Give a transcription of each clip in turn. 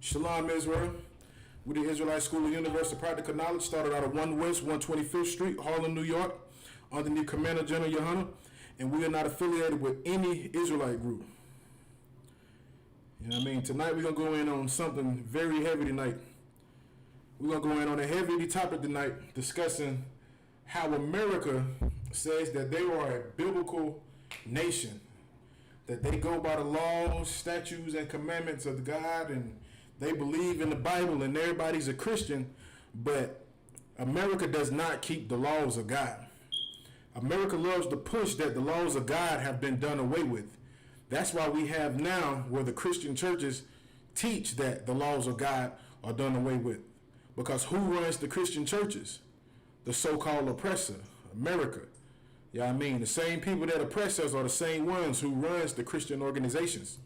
Shalom, Israel. We're the Israelite School of Universal Practical Knowledge, started out of 1 West, 125th Street, Harlem, New York, underneath Commander General Yohana, and we are not affiliated with any Israelite group. You know what I mean? Tonight we're going to go in on something very heavy tonight. We're going to go in on a heavy topic tonight, discussing how America says that they are a biblical nation, that they go by the laws, statutes, and commandments of God, and they believe in the Bible, and everybody's a Christian, but America does not keep the laws of God. America loves to push that the laws of God have been done away with. That's why we have now where the Christian churches teach that the laws of God are done away with. Because who runs the Christian churches? The so-called oppressor, America. You know what I mean? The same people that oppress us are the same ones who runs the Christian organizations.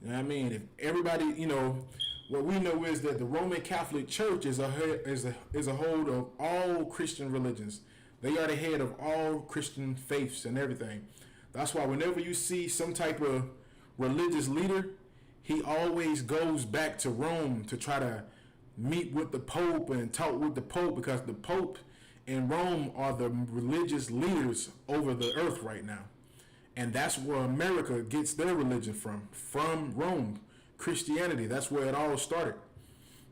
You know what I mean? If everybody, what we know is that the Roman Catholic Church is a hold of all Christian religions. They are the head of all Christian faiths and everything. That's why whenever you see some type of religious leader, he always goes back to Rome to try to meet with the Pope and talk with the Pope, because the Pope and Rome are the religious leaders over the earth right now. And that's where America gets their religion from Rome, Christianity. That's where it all started.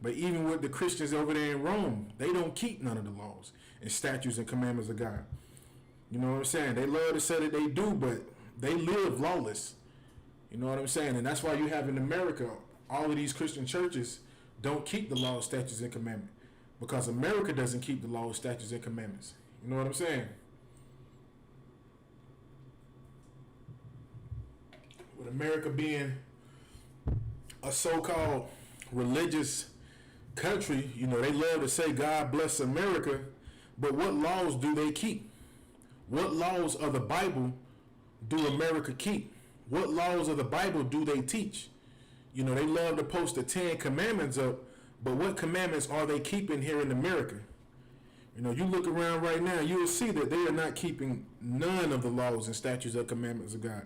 But even with the Christians over there in Rome, they don't keep none of the laws and statutes and commandments of God. You know what I'm saying? They love to say that they do, but they live lawless. You know what I'm saying? And that's why you have in America, all of these Christian churches don't keep the laws, statutes, and commandments. Because America doesn't keep the laws, statutes, and commandments. You know what I'm saying? With America being a so-called religious country, they love to say God bless America, but what laws do they keep? What laws of the Bible do America keep? What laws of the Bible do they teach? They love to post the 10 commandments up, but what commandments are they keeping here in America? You look around right now, you will see that they are not keeping none of the laws and statutes or commandments of God.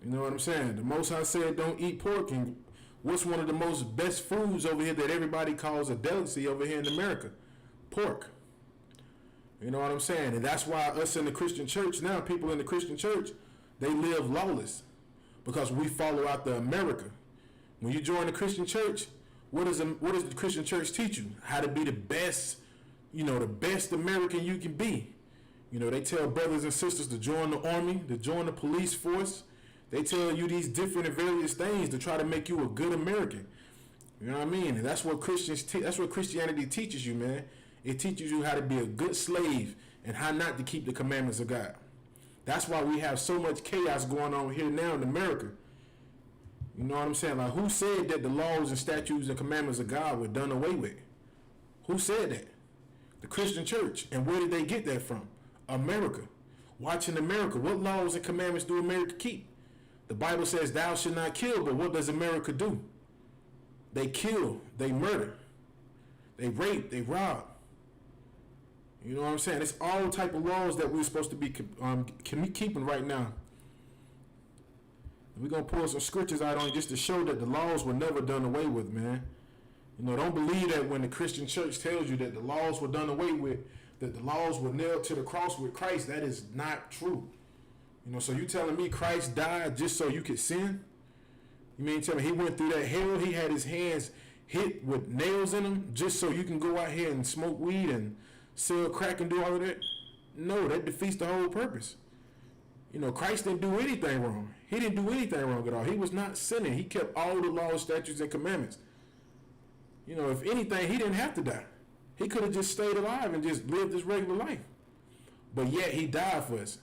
You know what I'm saying? The Most High said don't eat pork, and what's one of the most best foods over here that everybody calls a delicacy over here in America? Pork. You know what I'm saying? And that's why us in the Christian church now, people in the Christian church, they live lawless, because we follow out the America. When you join the Christian church, what does the Christian church teach you? How to be the best, the best American you can be. They tell brothers and sisters to join the army, to join the police force. They tell you these different and various things to try to make you a good American. You know what I mean? And that's what that's what Christianity teaches you, man. It teaches you how to be a good slave and how not to keep the commandments of God. That's why we have so much chaos going on here now in America. You know what I'm saying? Like, who said that the laws and statutes and commandments of God were done away with? Who said that? The Christian church. And where did they get that from? America. Watching America. What laws and commandments do America keep? The Bible says thou shalt not kill, but what does America do? They kill, they murder, they rape, they rob. You know what I'm saying? It's all type of laws that we're supposed to be keeping right now. We're going to pull some scriptures out on it just to show that the laws were never done away with, man. Don't believe that when the Christian church tells you that the laws were done away with, that the laws were nailed to the cross with Christ. That is not true. So you telling me Christ died just so you could sin? You mean tell me he went through that hell? He had his hands hit with nails in them just so you can go out here and smoke weed and sell crack and do all of that? No, that defeats the whole purpose. Christ didn't do anything wrong. He didn't do anything wrong at all. He was not sinning. He kept all the laws, statutes, and commandments. If anything, he didn't have to die. He could have just stayed alive and just lived his regular life. But yet he died for us.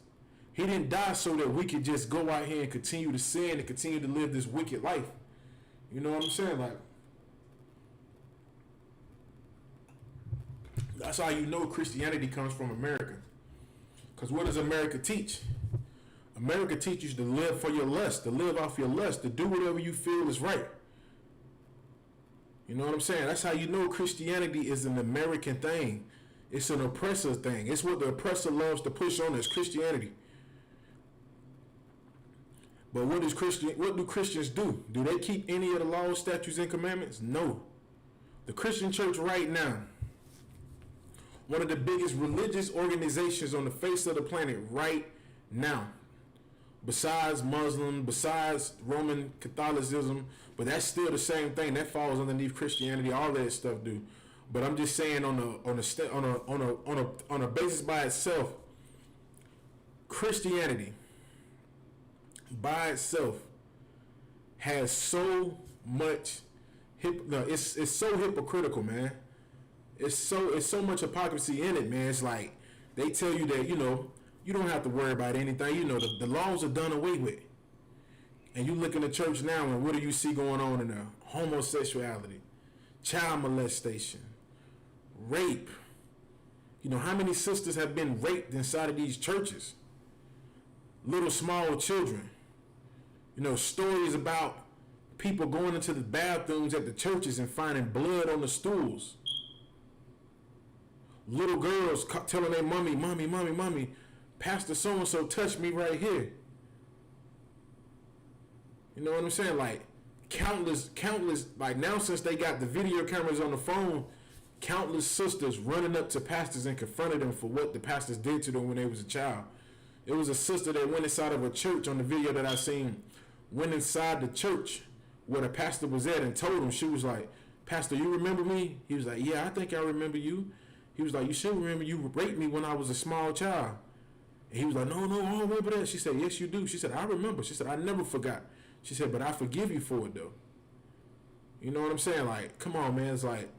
He didn't die so that we could just go out here and continue to sin and continue to live this wicked life. You know what I'm saying? Like, that's how you know Christianity comes from America. Because what does America teach? America teaches you to live for your lust, to live off your lust, to do whatever you feel is right. You know what I'm saying? That's how you know Christianity is an American thing. It's an oppressor thing. It's what the oppressor loves to push on us, Christianity. But what do Christians do? Do they keep any of the laws, statutes, and commandments? No. The Christian church right now, one of the biggest religious organizations on the face of the planet right now, besides Muslim, besides Roman Catholicism, but that's still the same thing. That falls underneath Christianity. All that stuff do. But I'm just saying on a basis by itself, Christianity by itself has so much it's so hypocritical, man. It's so much hypocrisy in it, man. It's like they tell you that, you don't have to worry about anything. The laws are done away with. And you look in the church now, and what do you see going on in there? Homosexuality, child molestation, rape. How many sisters have been raped inside of these churches? Little small children. Stories about people going into the bathrooms at the churches and finding blood on the stools. Little girls telling their mommy, Pastor so-and-so touched me right here. You know what I'm saying? Like, countless, like now since they got the video cameras on the phone, countless sisters running up to pastors and confronted them for what the pastors did to them when they was a child. It was a sister that went inside of a church on the video that I seen, went inside the church where the pastor was at and told him, she was like, Pastor, you remember me? He was like, yeah, I think I remember you. He was like, you should remember you raped me when I was a small child. And he was like, no, I don't remember that. She said, yes, you do. She said, I remember. She said, I never forgot. She said, but I forgive you for it, though. You know what I'm saying? Like, come on, man. It's like,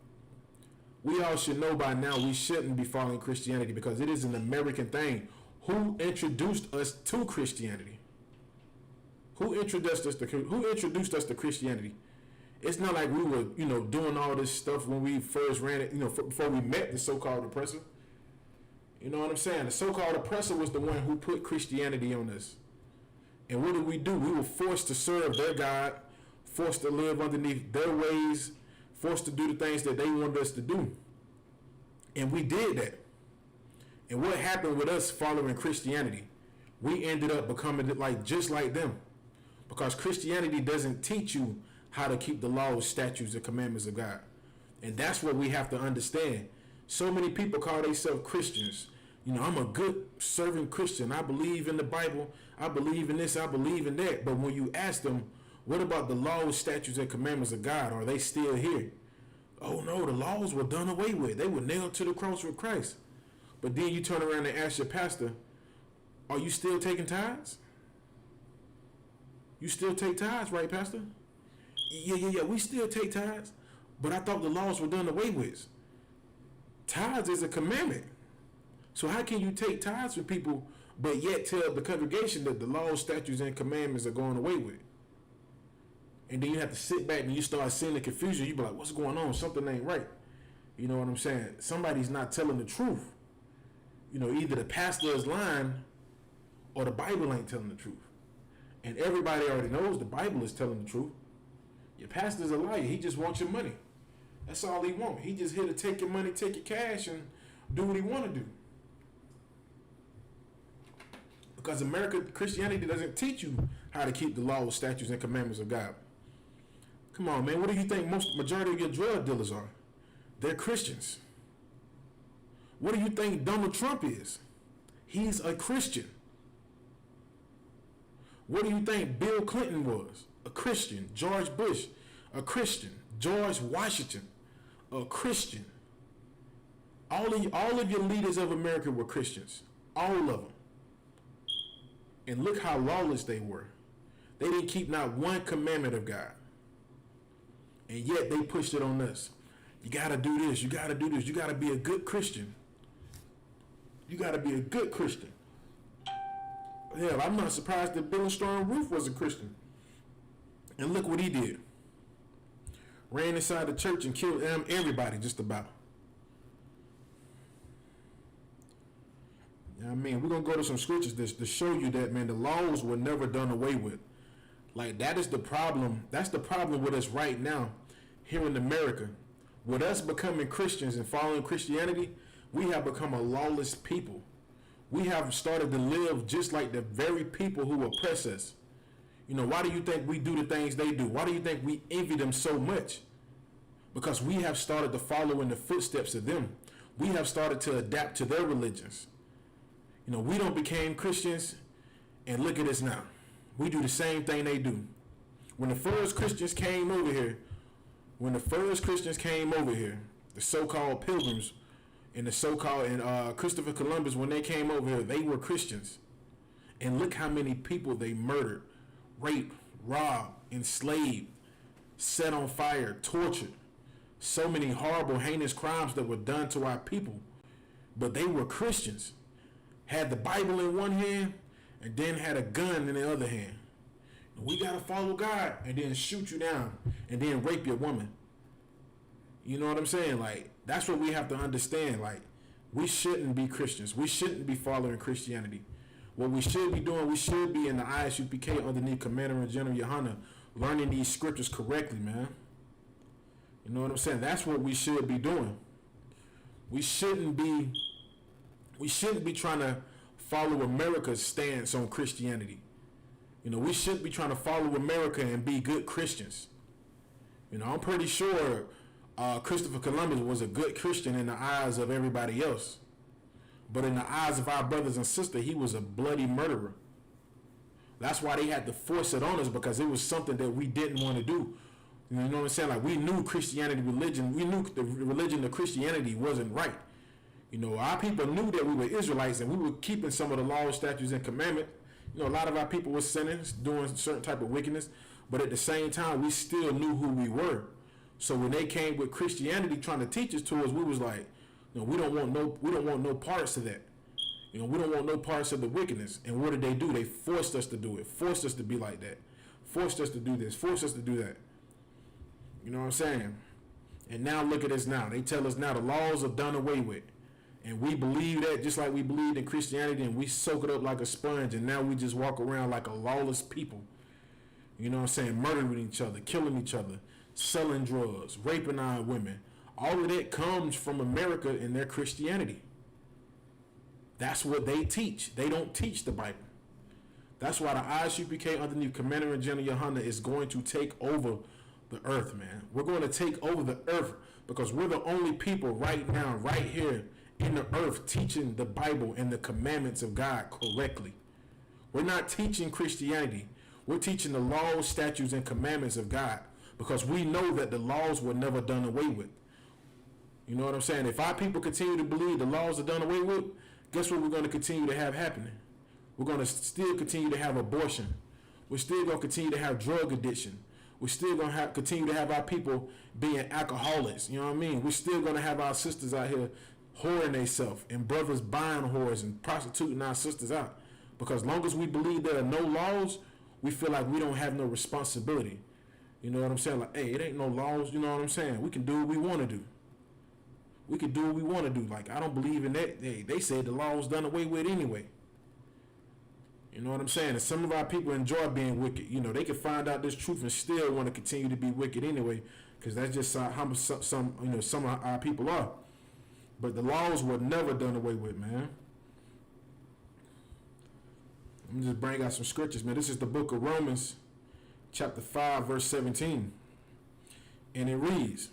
we all should know by now we shouldn't be following Christianity because it is an American thing. Who introduced us to Christianity? Who introduced us to Christianity? It's not like we were, doing all this stuff when we first ran it, before we met the so-called oppressor. You know what I'm saying? The so-called oppressor was the one who put Christianity on us. And what did we do? We were forced to serve their God, forced to live underneath their ways, forced to do the things that they wanted us to do. And we did that. And what happened with us following Christianity? We ended up becoming just like them. Because Christianity doesn't teach you how to keep the laws, statutes, and commandments of God. And that's what we have to understand. So many people call themselves Christians. I'm a good serving Christian. I believe in the Bible. I believe in this. I believe in that. But when you ask them, what about the laws, statutes, and commandments of God? Are they still here? Oh no, the laws were done away with. They were nailed to the cross with Christ. But then you turn around and ask your pastor, are you still taking tithes? You still take tithes, right, Pastor? Yeah, we still take tithes. But I thought the laws were done away with. Tithes is a commandment. So how can you take tithes from people, but yet tell the congregation that the laws, statutes, and commandments are going away with? And then you have to sit back and you start seeing the confusion. You be like, what's going on? Something ain't right. You know what I'm saying? Somebody's not telling the truth. Either the pastor is lying or the Bible ain't telling the truth. And everybody already knows the Bible is telling the truth. Your pastor's a liar. He just wants your money. That's all he wants. He just here to take your money, take your cash, and do what he want to do. Because Christianity doesn't teach you how to keep the laws, statutes, and commandments of God. Come on, man. What do you think majority of your drug dealers are? They're Christians. What do you think Donald Trump is? He's a Christian. What do you think Bill Clinton was? A Christian. George Bush, a Christian. George Washington, a Christian. All of your leaders of America were Christians. All of them. And look how lawless they were. They didn't keep not one commandment of God. And yet they pushed it on us. You got to do this. You got to do this. You got to be a good Christian. You got to be a good Christian. Hell, I'm not surprised that Bill Storm Roof was a Christian. And look what he did. Ran inside the church and killed everybody just about. You know what I mean? We're going to go to some scriptures to show you that, man, the laws were never done away with. Like, that is the problem. That's the problem with us right now here in America. With us becoming Christians and following Christianity, we have become a lawless people. We have started to live just like the very people who oppress us. Why do you think we do the things they do? Why do you think we envy them so much? Because we have started to follow in the footsteps of them. We have started to adapt to their religions. We don't became Christians, and look at us now. We do the same thing they do. When the first Christians came over here, the so-called pilgrims and Christopher Columbus, when they came over here, they were Christians. And look how many people they murdered, raped, robbed, enslaved, set on fire, tortured. So many horrible, heinous crimes that were done to our people. But they were Christians. Had the Bible in one hand and then had a gun in the other hand. We got to follow God and then shoot you down and then rape your woman. You know what I'm saying? Like, that's what we have to understand. Like, we shouldn't be Christians. We shouldn't be following Christianity. What we should be doing, we should be in the ISUPK underneath Commander in General Yohana, learning these scriptures correctly, man. You know what I'm saying? That's what we should be doing. We shouldn't be trying to follow America's stance on Christianity. We shouldn't be trying to follow America and be good Christians. I'm pretty sure Christopher Columbus was a good Christian in the eyes of everybody else. But in the eyes of our brothers and sisters, he was a bloody murderer. That's why they had to force it on us, because it was something that we didn't want to do. You know what I'm saying? Like, we knew Christianity, religion, we knew the religion of Christianity wasn't right. Our people knew that we were Israelites and we were keeping some of the laws, statutes, and commandments. A lot of our people were sinning, doing certain type of wickedness, but at the same time, we still knew who we were. So when they came with Christianity trying to teach us to us, we was like, we don't want no parts of that. We don't want no parts of the wickedness. And what did they do? They forced us to do it, forced us to be like that, forced us to do this, forced us to do that. You know what I'm saying? And now look at us now. They tell us now the laws are done away with. And we believe that just like we believed in Christianity, and we soak it up like a sponge, and now we just walk around like a lawless people. You know what I'm saying? Murdering each other, killing each other, selling drugs, raping our women. All of that comes from America and their Christianity. That's what they teach. They don't teach the Bible. That's why the ISUPK underneath Commander in General Yohana is going to take over the earth, man. We're going to take over the earth because we're the only people right now, right here in the earth, teaching the Bible and the commandments of God correctly. We're not teaching Christianity. We're teaching the laws, statutes, and commandments of God, because we know that the laws were never done away with. You know what I'm saying? If our people continue to believe the laws are done away with, guess what we're going to continue to have happening? We're going to still continue to have abortion. We're still going to continue to have drug addiction. We're still going to continue to have our people being alcoholics. You know what I mean? We're still going to have our sisters out here whoring themselves, and brothers buying whores and prostituting our sisters out. Because as long as we believe there are no laws, we feel like we don't have no responsibility. You know what I'm saying? Like, hey, it ain't no laws. You know what I'm saying? We can do what we want to do. We can do what we want to do. Like, I don't believe in that. They said the law's done away with anyway. You know what I'm saying? And some of our people enjoy being wicked. They can find out this truth and still want to continue to be wicked anyway, because that's just how some of our people are. But the laws were never done away with, man. Let me just bring out some scriptures, man. This is the book of Romans, chapter 5, verse 17. And it reads,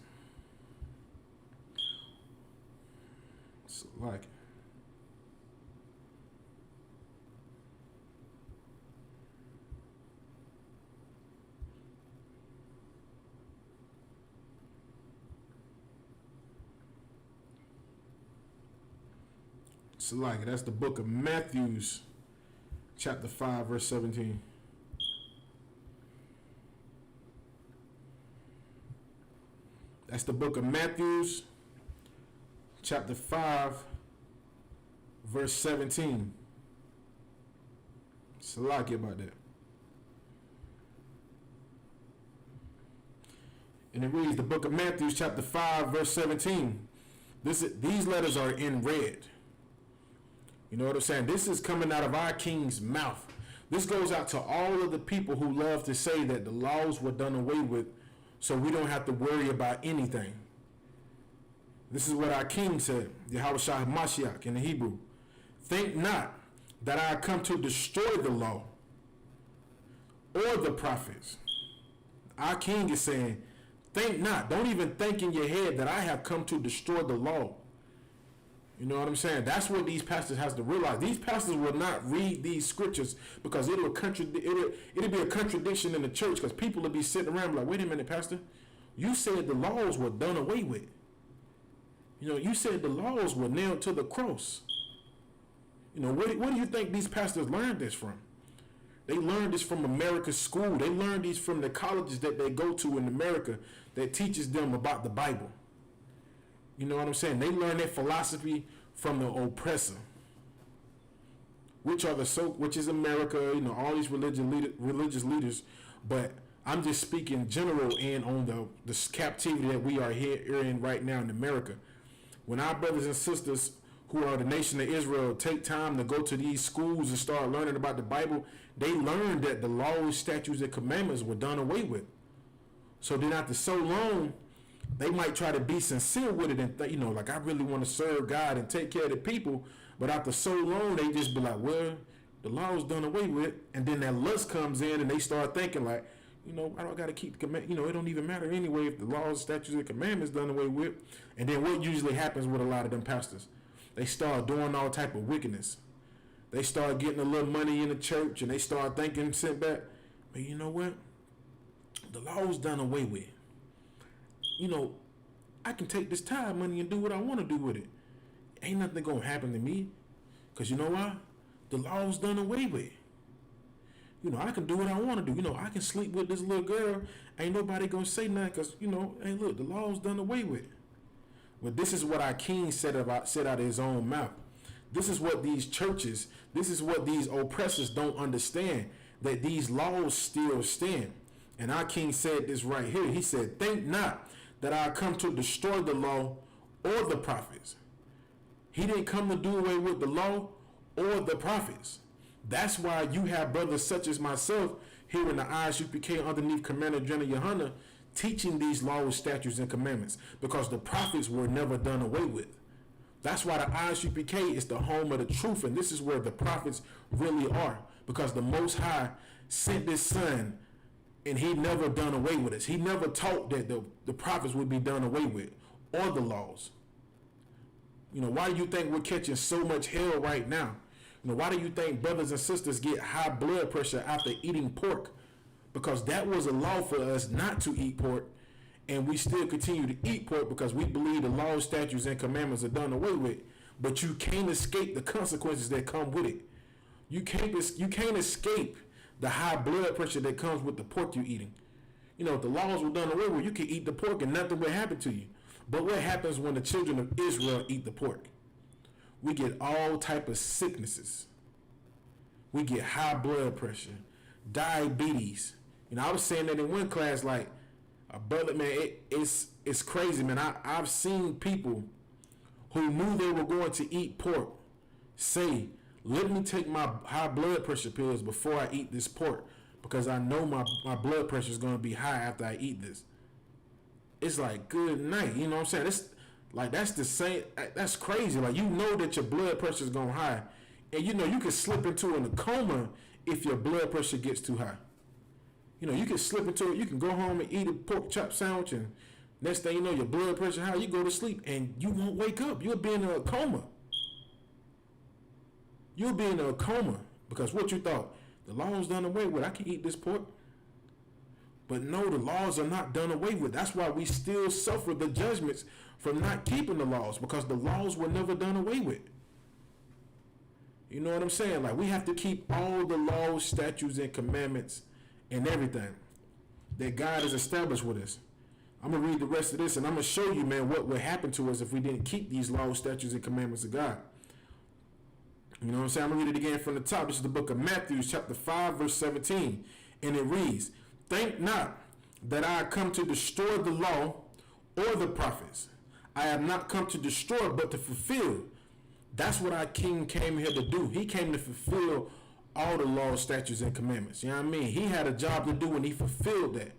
like, that's the book of Matthew, chapter 5, verse 17. That's the book of Matthew, chapter 5, verse 17. Salaki about that. And it reads, the book of Matthew, chapter 5, verse 17. These letters are in red. You know what I'm saying? This is coming out of our King's mouth. This goes out to all of the people who love to say that the laws were done away with, so we don't have to worry about anything. This is what our King said, Yahushua Mashiach in the Hebrew. Think not that I come to destroy the law, or the prophets. Our king is saying, think not. Don't even think in your head that I have come to destroy the law. You know what I'm saying? That's what these pastors has to realize. These pastors will not read these scriptures because it'll be a contradiction in the church, because people will be sitting around like, wait a minute, pastor, you said the laws were done away with. You know, you said the laws were nailed to the cross. You know, where do you think these pastors learned this from? They learned this from America's school. They learned these from the colleges that they go to in America that teaches them about the Bible. You know what I'm saying? They learn their philosophy from the oppressor, which is America. You know, all these religious leaders. But I'm just speaking general and on the captivity that we are here in right now in America. When our brothers and sisters who are the nation of Israel take time to go to these schools and start learning about the Bible, they learn that the laws, statutes, and commandments were done away with. So then after so long, they might try to be sincere with it and you know, like, I really want to serve God and take care of the people. But after so long, they just be like, well, the law was done away with. And then that lust comes in and they start thinking like, you know, I don't got to keep the command. You know, it don't even matter anyway if the laws, statutes, and commandments done away with. And then what usually happens with a lot of them pastors? They start doing all type of wickedness. They start getting a little money in the church and they start thinking, sit back, but you know what? The law's done away with. You know, I can take this tithe money and do what I want to do with it. Ain't nothing gonna happen to me. Because you know why? The law's done away with. You know, I can do what I want to do. You know, I can sleep with this little girl. Ain't nobody gonna say nothing because, you know, hey, look, the law's done away with. But this is what our king said out of his own mouth. This is what these churches, this is what these oppressors don't understand, that these laws still stand. And our king said this right here. He said, think not that I come to destroy the law or the prophets. He didn't come to do away with the law or the prophets. That's why you have brothers such as myself here in the ISUPK underneath Commander General Yohana teaching these laws, statutes, and commandments, because the prophets were never done away with. That's why the ISUPK is the home of the truth, and this is where the prophets really are, because the Most High sent this son and he never done away with us. He never taught that the prophets would be done away with, or the laws. You know, why do you think we're catching so much hell right now? You know, why do you think brothers and sisters get high blood pressure after eating pork? Because that was a law for us not to eat pork, and we still continue to eat pork because we believe the laws, statutes, and commandments are done away with. But you can't escape the consequences that come with it. You can't escape the high blood pressure that comes with the pork you're eating. You know, if the laws were done away with, you could eat the pork and nothing would happen to you. But what happens when the children of Israel eat the pork? We get all type of sicknesses. We get high blood pressure, diabetes. You know, I was saying that in one class, like, a brother, man, it's crazy, man. I've seen people who knew they were going to eat pork say, let me take my high blood pressure pills before I eat this pork, because I know my blood pressure is going to be high after I eat this. It's like, good night. You know what I'm saying? It's like, that's the same. That's crazy. Like, you know that your blood pressure is going high, and you know you can slip into a coma if your blood pressure gets too high. You know, you can slip into it. You can go home and eat a pork chop sandwich, and next thing you know, your blood pressure high. You go to sleep, and you won't wake up. You'll be in a coma. You'll be in a coma because what you thought, the law's done away with. I can eat this pork. But no, the laws are not done away with. That's why we still suffer the judgments from not keeping the laws, because the laws were never done away with. You know what I'm saying? Like, we have to keep all the laws, statutes, and commandments and everything that God has established with us. I'm going to read the rest of this, and I'm going to show you, man, what would happen to us if we didn't keep these laws, statutes, and commandments of God. You know what I'm saying? I'm going to read it again from the top. This is the book of Matthew, chapter 5, verse 17. And it reads, think not that I come to destroy the law or the prophets. I have not come to destroy, but to fulfill. That's what our king came here to do. He came to fulfill all the laws, statutes, and commandments. You know what I mean? He had a job to do, and he fulfilled that.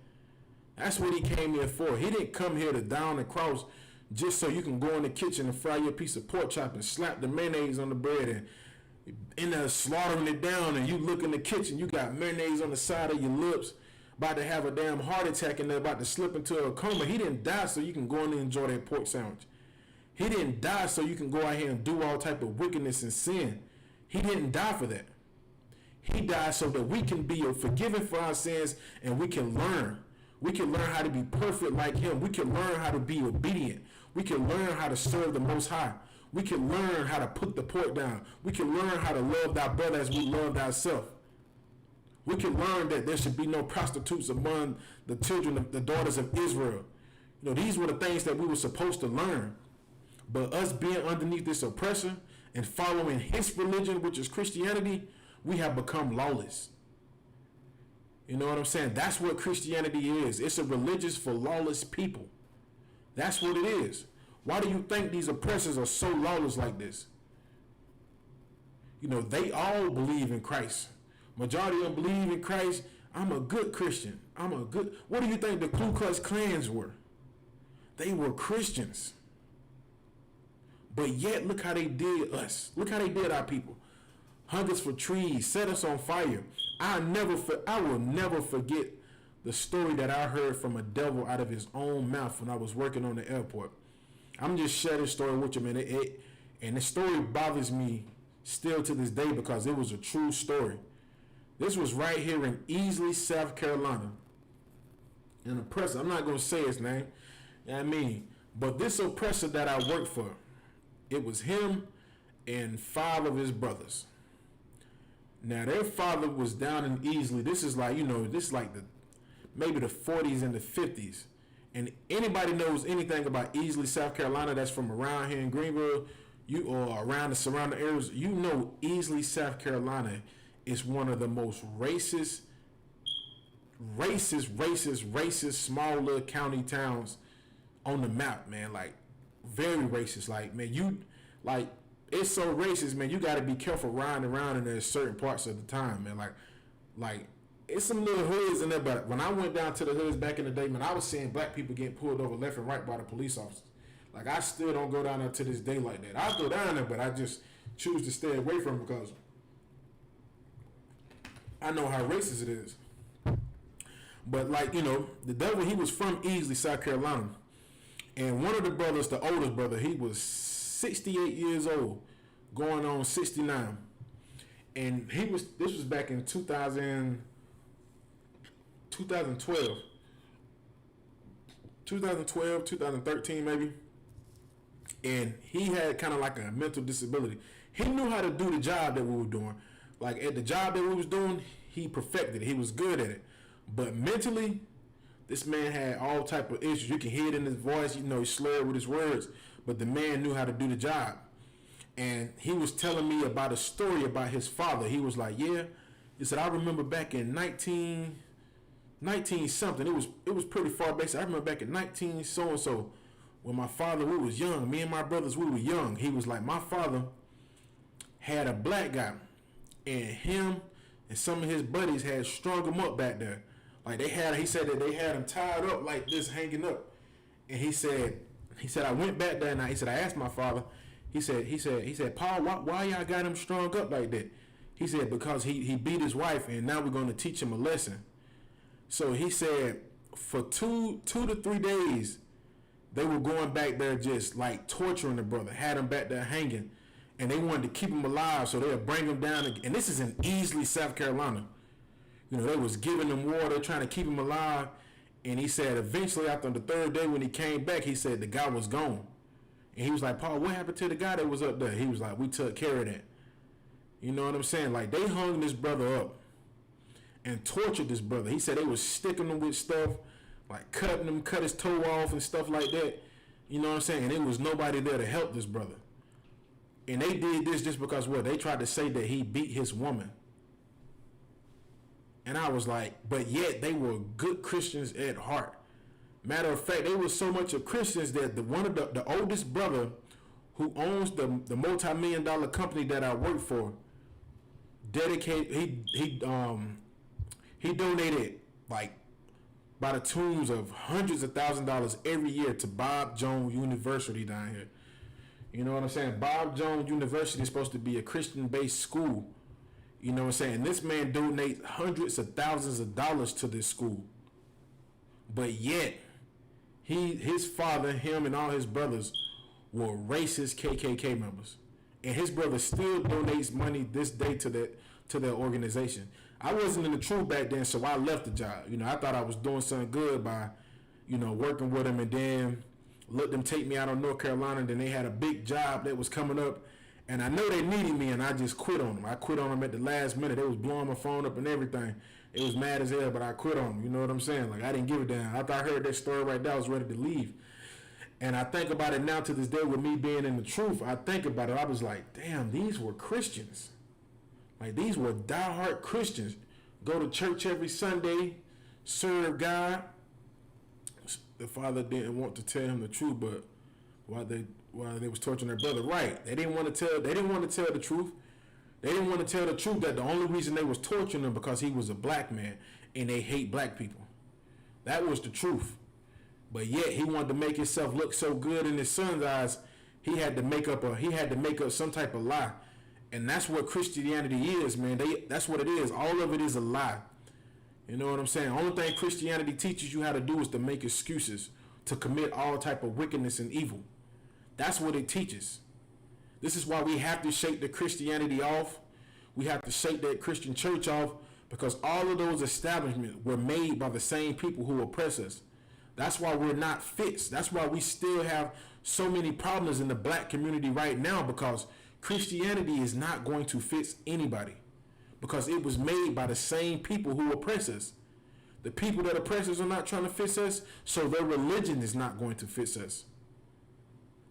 That's what he came here for. He didn't come here to die on the cross just so you can go in the kitchen and fry your piece of pork chop and slap the mayonnaise on the bread and in there slaughtering it down, and you look in the kitchen, you got mayonnaise on the side of your lips, about to have a damn heart attack, and they're about to slip into a coma. He didn't die so you can go in there and enjoy that pork sandwich. He didn't die so you can go out here and do all type of wickedness and sin. He didn't die for that. He died so that we can be forgiven for our sins, and we can learn. We can learn how to be perfect like him. We can learn how to be obedient. We can learn how to serve the Most High. We can learn how to put the pork down. We can learn how to love thy brother as we love thyself. We can learn that there should be no prostitutes among the children, the daughters of Israel. You know, these were the things that we were supposed to learn. But us being underneath this oppression and following his religion, which is Christianity, we have become lawless. You know what I'm saying? That's what Christianity is. It's a religion for lawless people. That's what it is. Why do you think these oppressors are so lawless like this? You know, they all believe in Christ. Majority of them believe in Christ. I'm a good Christian. What do you think the Ku Klux Klans were? They were Christians. But yet, look how they did us. Look how they did our people. Hung us for trees, set us on fire. I will never forget the story that I heard from a devil out of his own mouth when I was working on the airport. I'm just sharing this story with you, man. And the story bothers me still to this day because it was a true story. This was right here in Easley, South Carolina. An oppressor, I'm not going to say his name, you know what I mean? But this oppressor that I worked for, it was him and 5 of his brothers. Now, their father was down in Easley. This is like, this is like maybe the 40s and the 50s. And anybody knows anything about Easley, South Carolina, that's from around here in Greenville, or around the surrounding areas, you know Easley, South Carolina is one of the most racist small little county towns on the map, man. Like, very racist. Like, man, it's so racist, man. You got to be careful riding around in there certain parts of the time, man. Like it's some little hoods in there, but when I went down to the hoods back in the day, man, I was seeing black people getting pulled over left and right by the police officers. Like, I still don't go down there to this day like that. I go down there, but I just choose to stay away from it because I know how racist it is. But, like, the devil, he was from Easley, South Carolina. And one of the brothers, the oldest brother, he was 68 years old, going on 69. And this was back in 2012. 2013 maybe. And he had kind of like a mental disability. He knew how to do the job that we were doing. Like, at the job that we was doing, he perfected it. He was good at it. But mentally, this man had all type of issues. You can hear it in his voice. He slurred with his words. But the man knew how to do the job. And he was telling me about a story about his father. He was like, yeah. He said, I remember back in 19 something. It was pretty far back. So I remember back in 19 so-and-so, when my father, we was young. Me and my brothers, we were young. He was like, my father had a black guy. And him and some of his buddies had strung him up back there. Like, he said that they had him tied up like this, hanging up. And he said, I went back there and I asked my father, he said, Paul, why y'all got him strung up like that? He said, because he beat his wife and now we're going to teach him a lesson. So he said, for two to 3 days, they were going back there just like torturing the brother, had him back there hanging, and they wanted to keep him alive, so they'll bring him down. And this is in Easley, South Carolina. They was giving him water, trying to keep him alive. And he said eventually after the 3rd day when he came back, he said the guy was gone. And he was like, Paul, what happened to the guy that was up there? He was like, we took care of that. You know what I'm saying? Like, they hung this brother up and tortured this brother. He said they was sticking him with stuff, like cutting him, cut his toe off and stuff like that. You know what I'm saying? And there was nobody there to help this brother. And they did this just because they tried to say that he beat his woman. And I was like, but yet they were good Christians at heart. Matter of fact, they were so much of Christians that the oldest brother who owns the multi-million-dollar company that I work for, he donated like by the tunes of hundreds of $1,000s every year to Bob Jones University down here. You know what I'm saying? Bob Jones University is supposed to be a Christian-based school. You know what I'm saying? This man donates hundreds of thousands of dollars to this school. But yet, his father, him, and all his brothers were racist KKK members. And his brother still donates money this day to their organization. I wasn't in the truth back then, so I left the job. You know, I thought I was doing something good by, you know, working with them, and then let them take me out of North Carolina. And then they had a big job that was coming up, and I know they needed me, and I just quit on them. I quit on them at the last minute. They was blowing my phone up and everything. It was mad as hell, but I quit on them. You know what I'm saying? Like, I didn't give a damn. After I heard that story right there, I was ready to leave. And I think about it now to this day with me being in the truth. I think about it. I was like, damn, these were Christians. Like, these were diehard Christians. Go to church every Sunday, serve God. The father didn't want to tell him the truth, but while they was torturing their brother, right? They didn't want to tell the truth. They didn't want to tell the truth that the only reason they was torturing him because he was a black man and they hate black people. That was the truth. But yet he wanted to make himself look so good in his son's eyes, he had to make up some type of lie. And that's what Christianity is, man. That's what it is. All of it is a lie. You know what I'm saying? Only thing Christianity teaches you how to do is to make excuses to commit all type of wickedness and evil. That's what it teaches. This is why we have to shake the Christianity off. We have to shake that Christian church off, because all of those establishments were made by the same people who oppress us. That's why we're not fixed. That's why we still have so many problems in the black community right now, because Christianity is not going to fix anybody, because it was made by the same people who oppress us. The people that oppress us are not trying to fix us, so their religion is not going to fix us.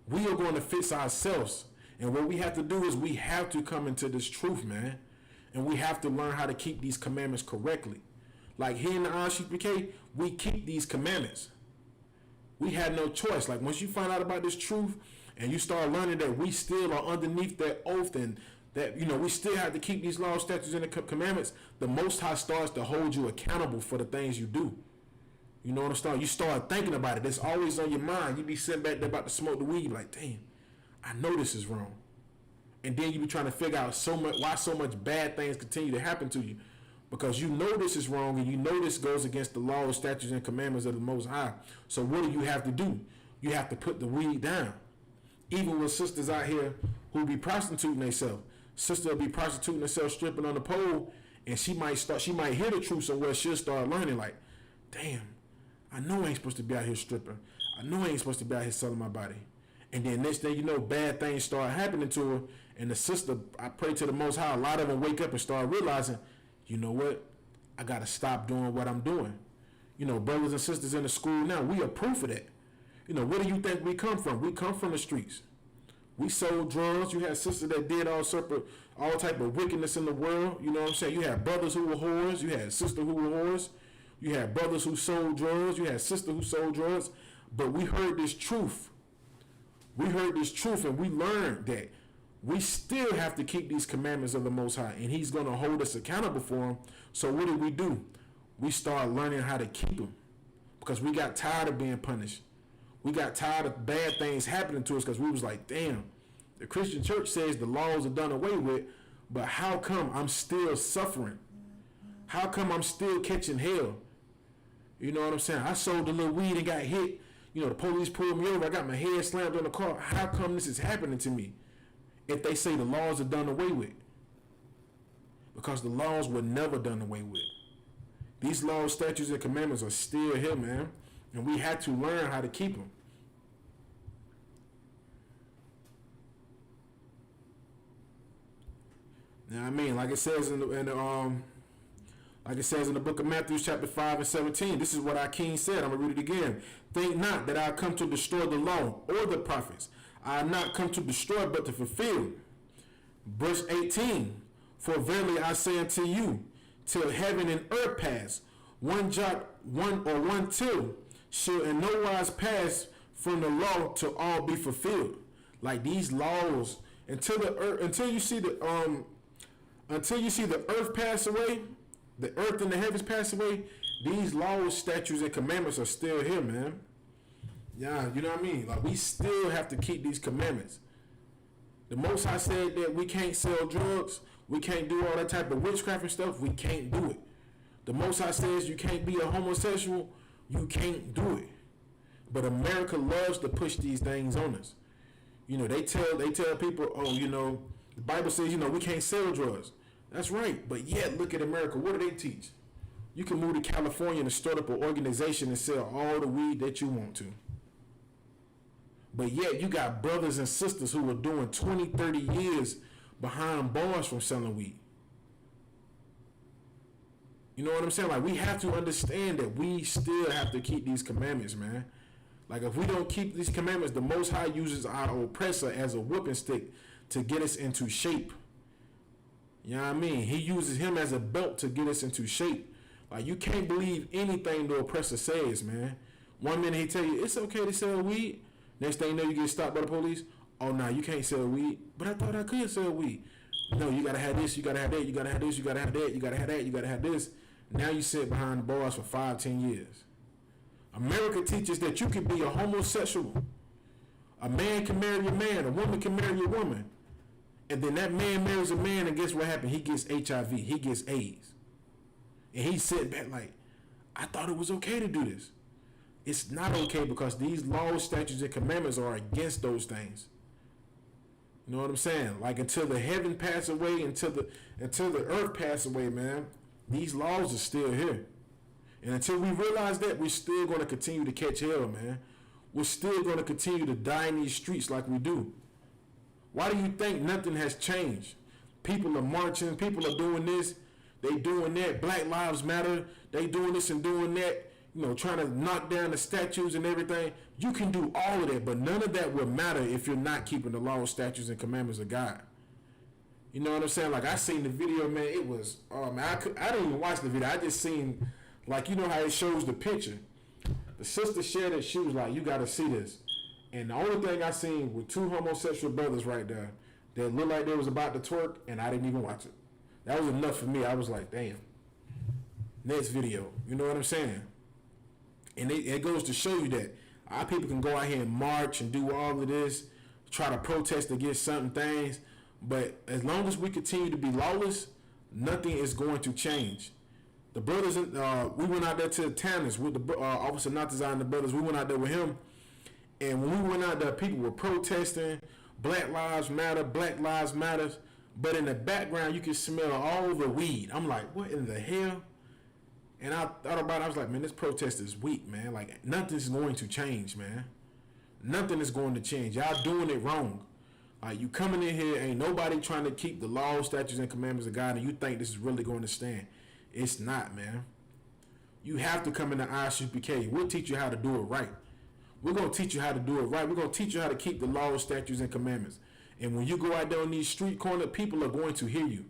We are going to fix ourselves. And what we have to do is we have to come into this truth, man. And we have to learn how to keep these commandments correctly. Like here in the RCPK, we keep these commandments. We had no choice. Like once you find out about this truth and you start learning that we still are underneath that oath, and that, you know, we still have to keep these laws, statutes, and the commandments, the Most High starts to hold you accountable for the things you do. You know what I'm saying? You start thinking about it. It's always on your mind. You be sitting back there about to smoke the weed. You're like, damn, I know this is wrong. And then you be trying to figure out why so much bad things continue to happen to you. Because you know this is wrong, and you know this goes against the laws, statutes, and commandments of the Most High. So what do you have to do? You have to put the weed down. Even with sisters out here who be prostituting themselves. Sister will be prostituting herself, stripping on the pole, and she might hear the truth somewhere. She'll start learning, like, damn, I know I ain't supposed to be out here stripping. I know I ain't supposed to be out here selling my body. And then next thing you know, bad things start happening to her. And the sister, I pray to the Most High, a lot of them wake up and start realizing, you know what? I got to stop doing what I'm doing. You know, brothers and sisters in the school now, we are proof of that. You know, where do you think we come from? We come from the streets. We sold drugs. You had sisters that did all type of wickedness in the world. You know what I'm saying? You had brothers who were whores. You had sisters who were whores. You had brothers who sold drugs. You had sisters who sold drugs. But we heard this truth. We heard this truth, and we learned that we still have to keep these commandments of the Most High, and He's going to hold us accountable for them. So what do? We start learning how to keep them, because we got tired of being punished. We got tired of bad things happening to us, because we was like, damn, the Christian church says the laws are done away with, but how come I'm still suffering? How come I'm still catching hell? You know what I'm saying? I sold a little weed and got hit. You know, the police pulled me over. I got my head slammed on the car. How come this is happening to me? If they say the laws are done away with. Because the laws were never done away with. These laws, statutes, and commandments are still here, man. And we had to learn how to keep them. Now, I mean, like it says in the book of Matthew, chapter 5 and 17, this is what our King said. I'm going to read it again. Think not that I have come to destroy the law or the prophets. I have not come to destroy, but to fulfill. Verse 18, for verily I say unto you, till heaven and earth pass, one jot, one tittle shall in no wise pass from the law till all be fulfilled. Like these laws, until you see the earth pass away, the earth and the heavens pass away, these laws, statutes, and commandments are still here, man. Yeah, you know what I mean? Like, we still have to keep these commandments. The Most High said that we can't sell drugs, we can't do all that type of witchcraft and stuff, we can't do it. The Most High says you can't be a homosexual, you can't do it. But America loves to push these things on us. You know, they tell people, oh, you know, the Bible says, you know, we can't sell drugs. That's right. But yet, look at America. What do they teach? You can move to California and start up an organization and sell all the weed that you want to. But yet, you got brothers and sisters who are doing 20, 30 years behind bars from selling weed. You know what I'm saying? Like, we have to understand that we still have to keep these commandments, man. Like, if we don't keep these commandments, the Most High uses our oppressor as a whooping stick to get us into shape. You know what I mean? He uses him as a belt to get us into shape. Like, you can't believe anything the oppressor says, man. One minute he tell you, it's okay to sell weed. Next thing you know, you get stopped by the police. Oh, no, you can't sell weed. But I thought I could sell weed. No, you got to have this, you got to have that, you got to have this, you got to have that, you got to have that, you got to have this. Now you sit behind the bars for 5, 10 years. America teaches that you can be a homosexual. A man can marry a man, a woman can marry a woman. And then that man marries a man, and guess what happened? He gets HIV, he gets AIDS. And he's sitting back like, I thought it was okay to do this. It's not okay because these laws, statutes, and commandments are against those things. You know what I'm saying? Like, until the heaven pass away, until the earth pass away, man, these laws are still here. And until we realize that, we're still going to continue to catch hell, man. We're still going to continue to die in these streets like we do. Why do you think nothing has changed? People are marching. People are doing this. They doing that. Black Lives Matter. They doing this and doing that. You know, trying to knock down the statues and everything. You can do all of that, but none of that will matter if you're not keeping the laws, statutes, and commandments of God. You know what I'm saying? Like, I seen the video, man. It was, man, I didn't even watch the video. I just seen, like, you know how it shows the picture. The sister shared it. She was like, you got to see this. And the only thing I seen were 2 homosexual brothers right there that looked like they was about to twerk, and I didn't even watch it. That was enough for me. I was like, damn. Next video. You know what I'm saying? And it goes to show you that our people can go out here and march and do all of this, try to protest against certain things, but as long as we continue to be lawless, nothing is going to change. The brothers, we went out there to Tanners with the Officer Not Design the Brothers. We went out there with him, and when we went out there, people were protesting, Black Lives Matter, Black Lives Matter, but in the background, you could smell all the weed. I'm like, what in the hell? And I thought about it. I was like, man, this protest is weak, man. Like, nothing's going to change, man. Nothing is going to change. Y'all doing it wrong. Like, you coming in here, ain't nobody trying to keep the laws, statutes, and commandments of God, and you think this is really going to stand. It's not, man. You have to come into ISUPK. We'll teach you how to do it right. We're going to teach you how to do it right. We're going to teach you how to keep the laws, statutes, and commandments. And when you go out there on these street corners, people are going to hear you.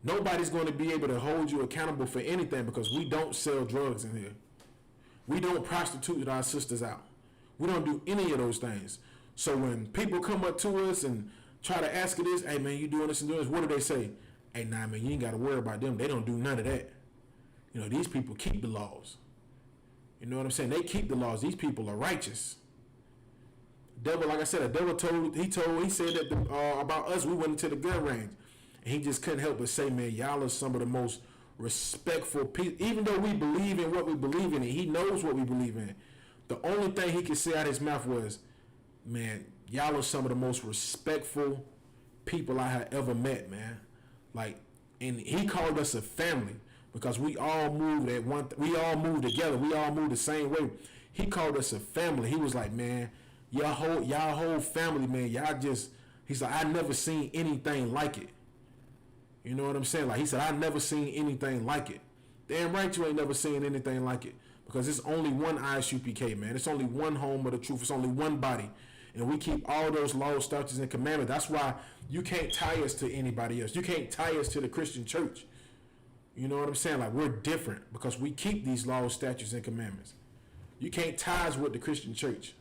Nobody's going to be able to hold you accountable for anything because we don't sell drugs in here. We don't prostitute our sisters out. We don't do any of those things. So when people come up to us and try to ask us this, hey, man, you doing this and doing this, what do they say? Hey, nah, man, you ain't got to worry about them. They don't do none of that. You know, these people keep the laws. You know what I'm saying? They keep the laws. These people are righteous. Devil, like I said, the devil he said that about us, we went into the gun range. And he just couldn't help but say, man, y'all are some of the most respectful people. Even though we believe in what we believe in, and he knows what we believe in, the only thing he could say out of his mouth was, man, y'all are some of the most respectful people I have ever met, man. Like, and he called us a family because we all moved we all moved together. We all moved the same way. He called us a family. He was like, man, y'all whole family, man. He's like, I never seen anything like it. You know what I'm saying? Like, he said, I never seen anything like it. Damn right you ain't never seen anything like it. Because it's only one ISUPK, man. It's only one home of the truth. It's only one body. And we keep all those laws, statutes, and commandments. That's why you can't tie us to anybody else. You can't tie us to the Christian church. You know what I'm saying? Like, we're different because we keep these laws, statutes, and commandments. You can't tie us with the Christian church,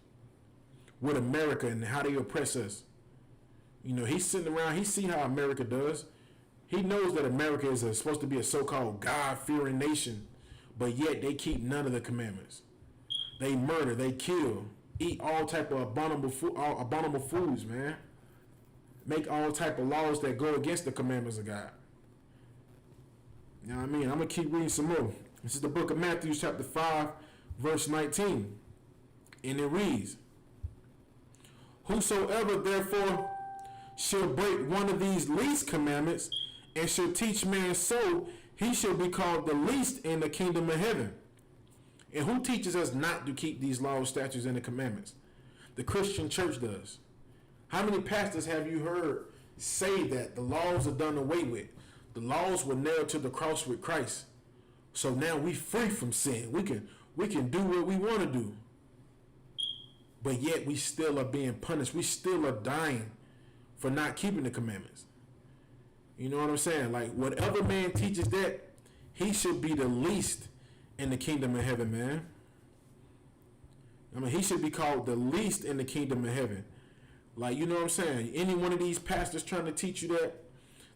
with America and how they oppress us. You know, he's sitting around, he see how America does. He knows that America is supposed to be a so-called God-fearing nation, but yet they keep none of the commandments. They murder, they kill, eat all type of abominable foods, man. make all type of laws that go against the commandments of God. You know what I mean? I'm going to keep reading some more. This is the book of Matthew, chapter 5, verse 19. And it reads, whosoever therefore shall break one of these least commandments and shall teach men so, he shall be called the least in the kingdom of heaven. And who teaches us not to keep these laws, statutes, and the commandments? The Christian church does. How many pastors have you heard say that the laws are done away with? The laws were nailed to the cross with Christ. So now we free from sin. We can do what we want to do. But yet we still are being punished. We still are dying for not keeping the commandments. You know what I'm saying? Like, whatever man teaches that, he should be the least in the kingdom of heaven, man. I mean, he should be called the least in the kingdom of heaven. Like, you know what I'm saying? Any one of these pastors trying to teach you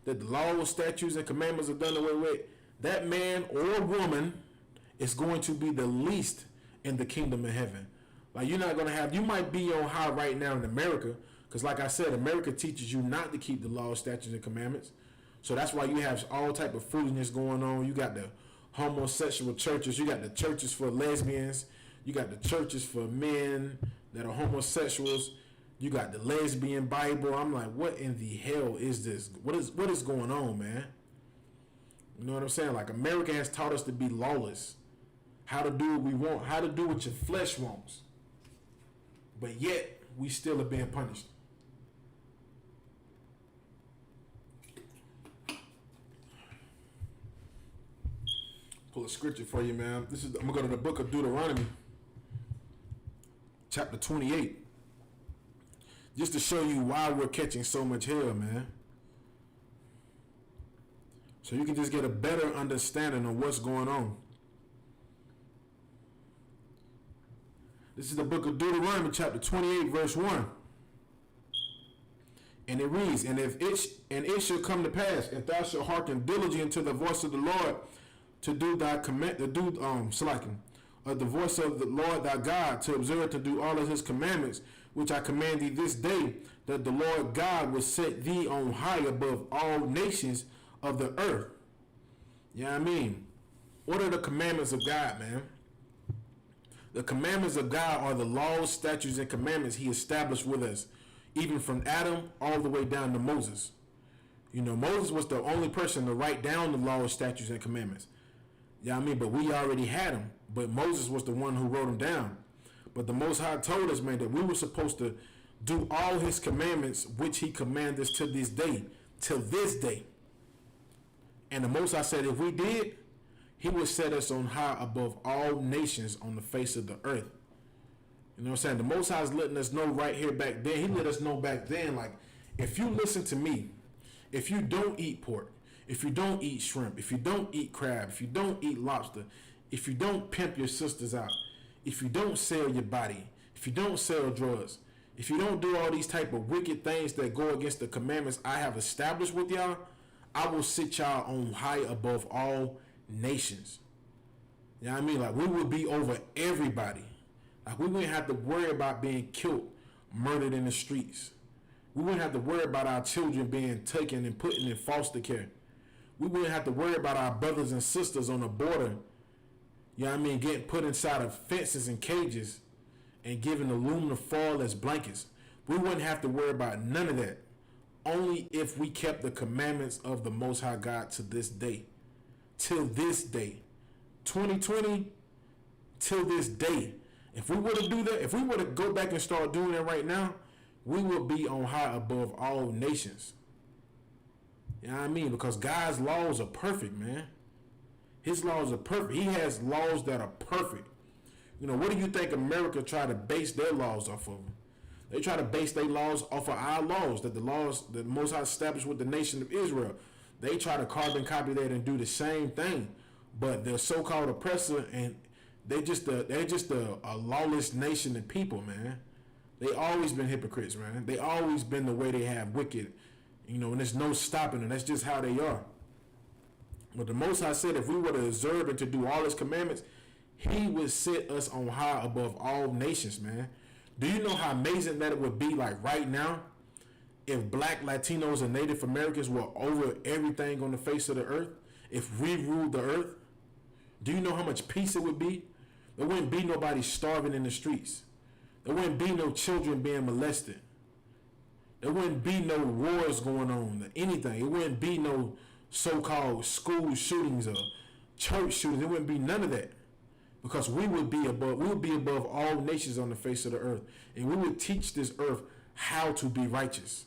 that the laws, statutes, and commandments are done away with, that man or woman is going to be the least in the kingdom of heaven. Like, you're not going to have, you might be on high right now in America, because like I said, America teaches you not to keep the laws, statutes, and commandments. So that's why you have all type of foolishness going on. You got the homosexual churches. You got the churches for lesbians. You got the churches for men that are homosexuals. You got the lesbian Bible. I'm like, what in the hell is this? What is going on, man? You know what I'm saying? Like, America has taught us to be lawless. How to do what we want. How to do what your flesh wants. But yet, we still are being punished. Pull a scripture for you, man. I'm going to go to the book of Deuteronomy, chapter 28. Just to show you why we're catching so much hell, man. So you can just get a better understanding of what's going on. This is the book of Deuteronomy, chapter 28, verse 1. And it reads, and it shall come to pass, if thou shalt hearken diligently unto the voice of the Lord, to do thy command, the voice of the Lord thy God, to observe to do all of his commandments, which I command thee this day, that the Lord God will set thee on high above all nations of the earth. You know what I mean? What are the commandments of God, man? The commandments of God are the laws, statutes, and commandments he established with us, even from Adam all the way down to Moses. You know, Moses was the only person to write down the laws, statutes, and commandments. You know what I mean? But we already had them. But Moses was the one who wrote them down. But the Most High told us, man, that we were supposed to do all his commandments, which he commanded us to this day. Till this day. And the Most High said if we did, he would set us on high above all nations on the face of the earth. You know what I'm saying? The Most High is letting us know right here back then. He let us know back then, like, if you listen to me, if you don't eat pork, if you don't eat shrimp, if you don't eat crab, if you don't eat lobster, if you don't pimp your sisters out, if you don't sell your body, if you don't sell drugs, if you don't do all these type of wicked things that go against the commandments I have established with y'all, I will sit y'all on high above all nations. You know what I mean? Like, we would be over everybody. Like, we wouldn't have to worry about being killed, murdered in the streets. We wouldn't have to worry about our children being taken and put in foster care. We wouldn't have to worry about our brothers and sisters on the border, you know what I mean, getting put inside of fences and cages and given aluminum foil as blankets. We wouldn't have to worry about none of that. Only if we kept the commandments of the Most High God to this day. Till this day. 2020, till this day. If we were to do that, if we were to go back and start doing that right now, we would be on high above all nations. You know what I mean? Because God's laws are perfect, man. His laws are perfect. He has laws that are perfect. You know, what do you think America try to base their laws off of? They try to base their laws off of our laws, that the laws that the Most High established with the nation of Israel. They try to carbon copy that and do the same thing. But the so-called oppressor, and they're just a lawless nation of people, man. They always been hypocrites, man. They always been the way they have wicked, you know, and there's no stopping them. That's just how they are. But the Most High said if we were to observe and to do all his commandments, he would set us on high above all nations, man. Do you know how amazing that it would be, like, right now? if black, Latinos, and Native Americans were over everything on the face of the earth, if we ruled the earth, do you know how much peace it would be? There wouldn't be nobody starving in the streets. There wouldn't be no children being molested. There wouldn't be no wars going on, or anything. It wouldn't be no so-called school shootings or church shootings. There wouldn't be none of that. Because we would be above all nations on the face of the earth. And we would teach this earth how to be righteous.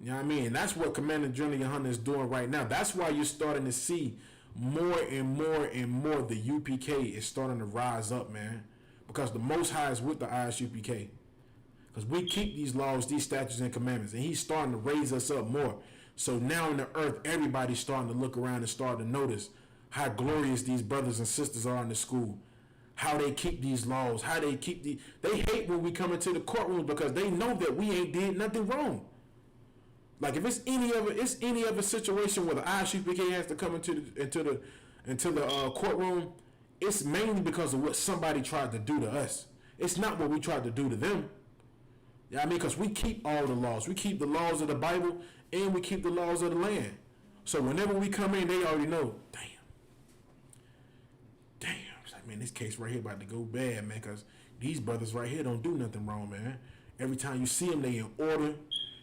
You know what I mean? And that's what Commander General Yohana is doing right now. That's why you're starting to see more and more and more the UPK is starting to rise up, man. Because the Most High is with the ISUPK. Because we keep these laws, these statutes, and commandments. And he's starting to raise us up more. So now in the earth, everybody's starting to look around and start to notice how glorious these brothers and sisters are in the school. How they keep these laws. How they keep the... They hate when we come into the courtroom because they know that we ain't did nothing wrong. Like if it's any other situation where the ISUPK has to come into the courtroom, it's mainly because of what somebody tried to do to us. It's not what we tried to do to them. Yeah, I mean, because we keep all the laws. We keep the laws of the Bible and we keep the laws of the land. So whenever we come in, they already know. Damn. It's like, man, this case right here about to go bad, man, because these brothers right here don't do nothing wrong, man. Every time you see them, they in order.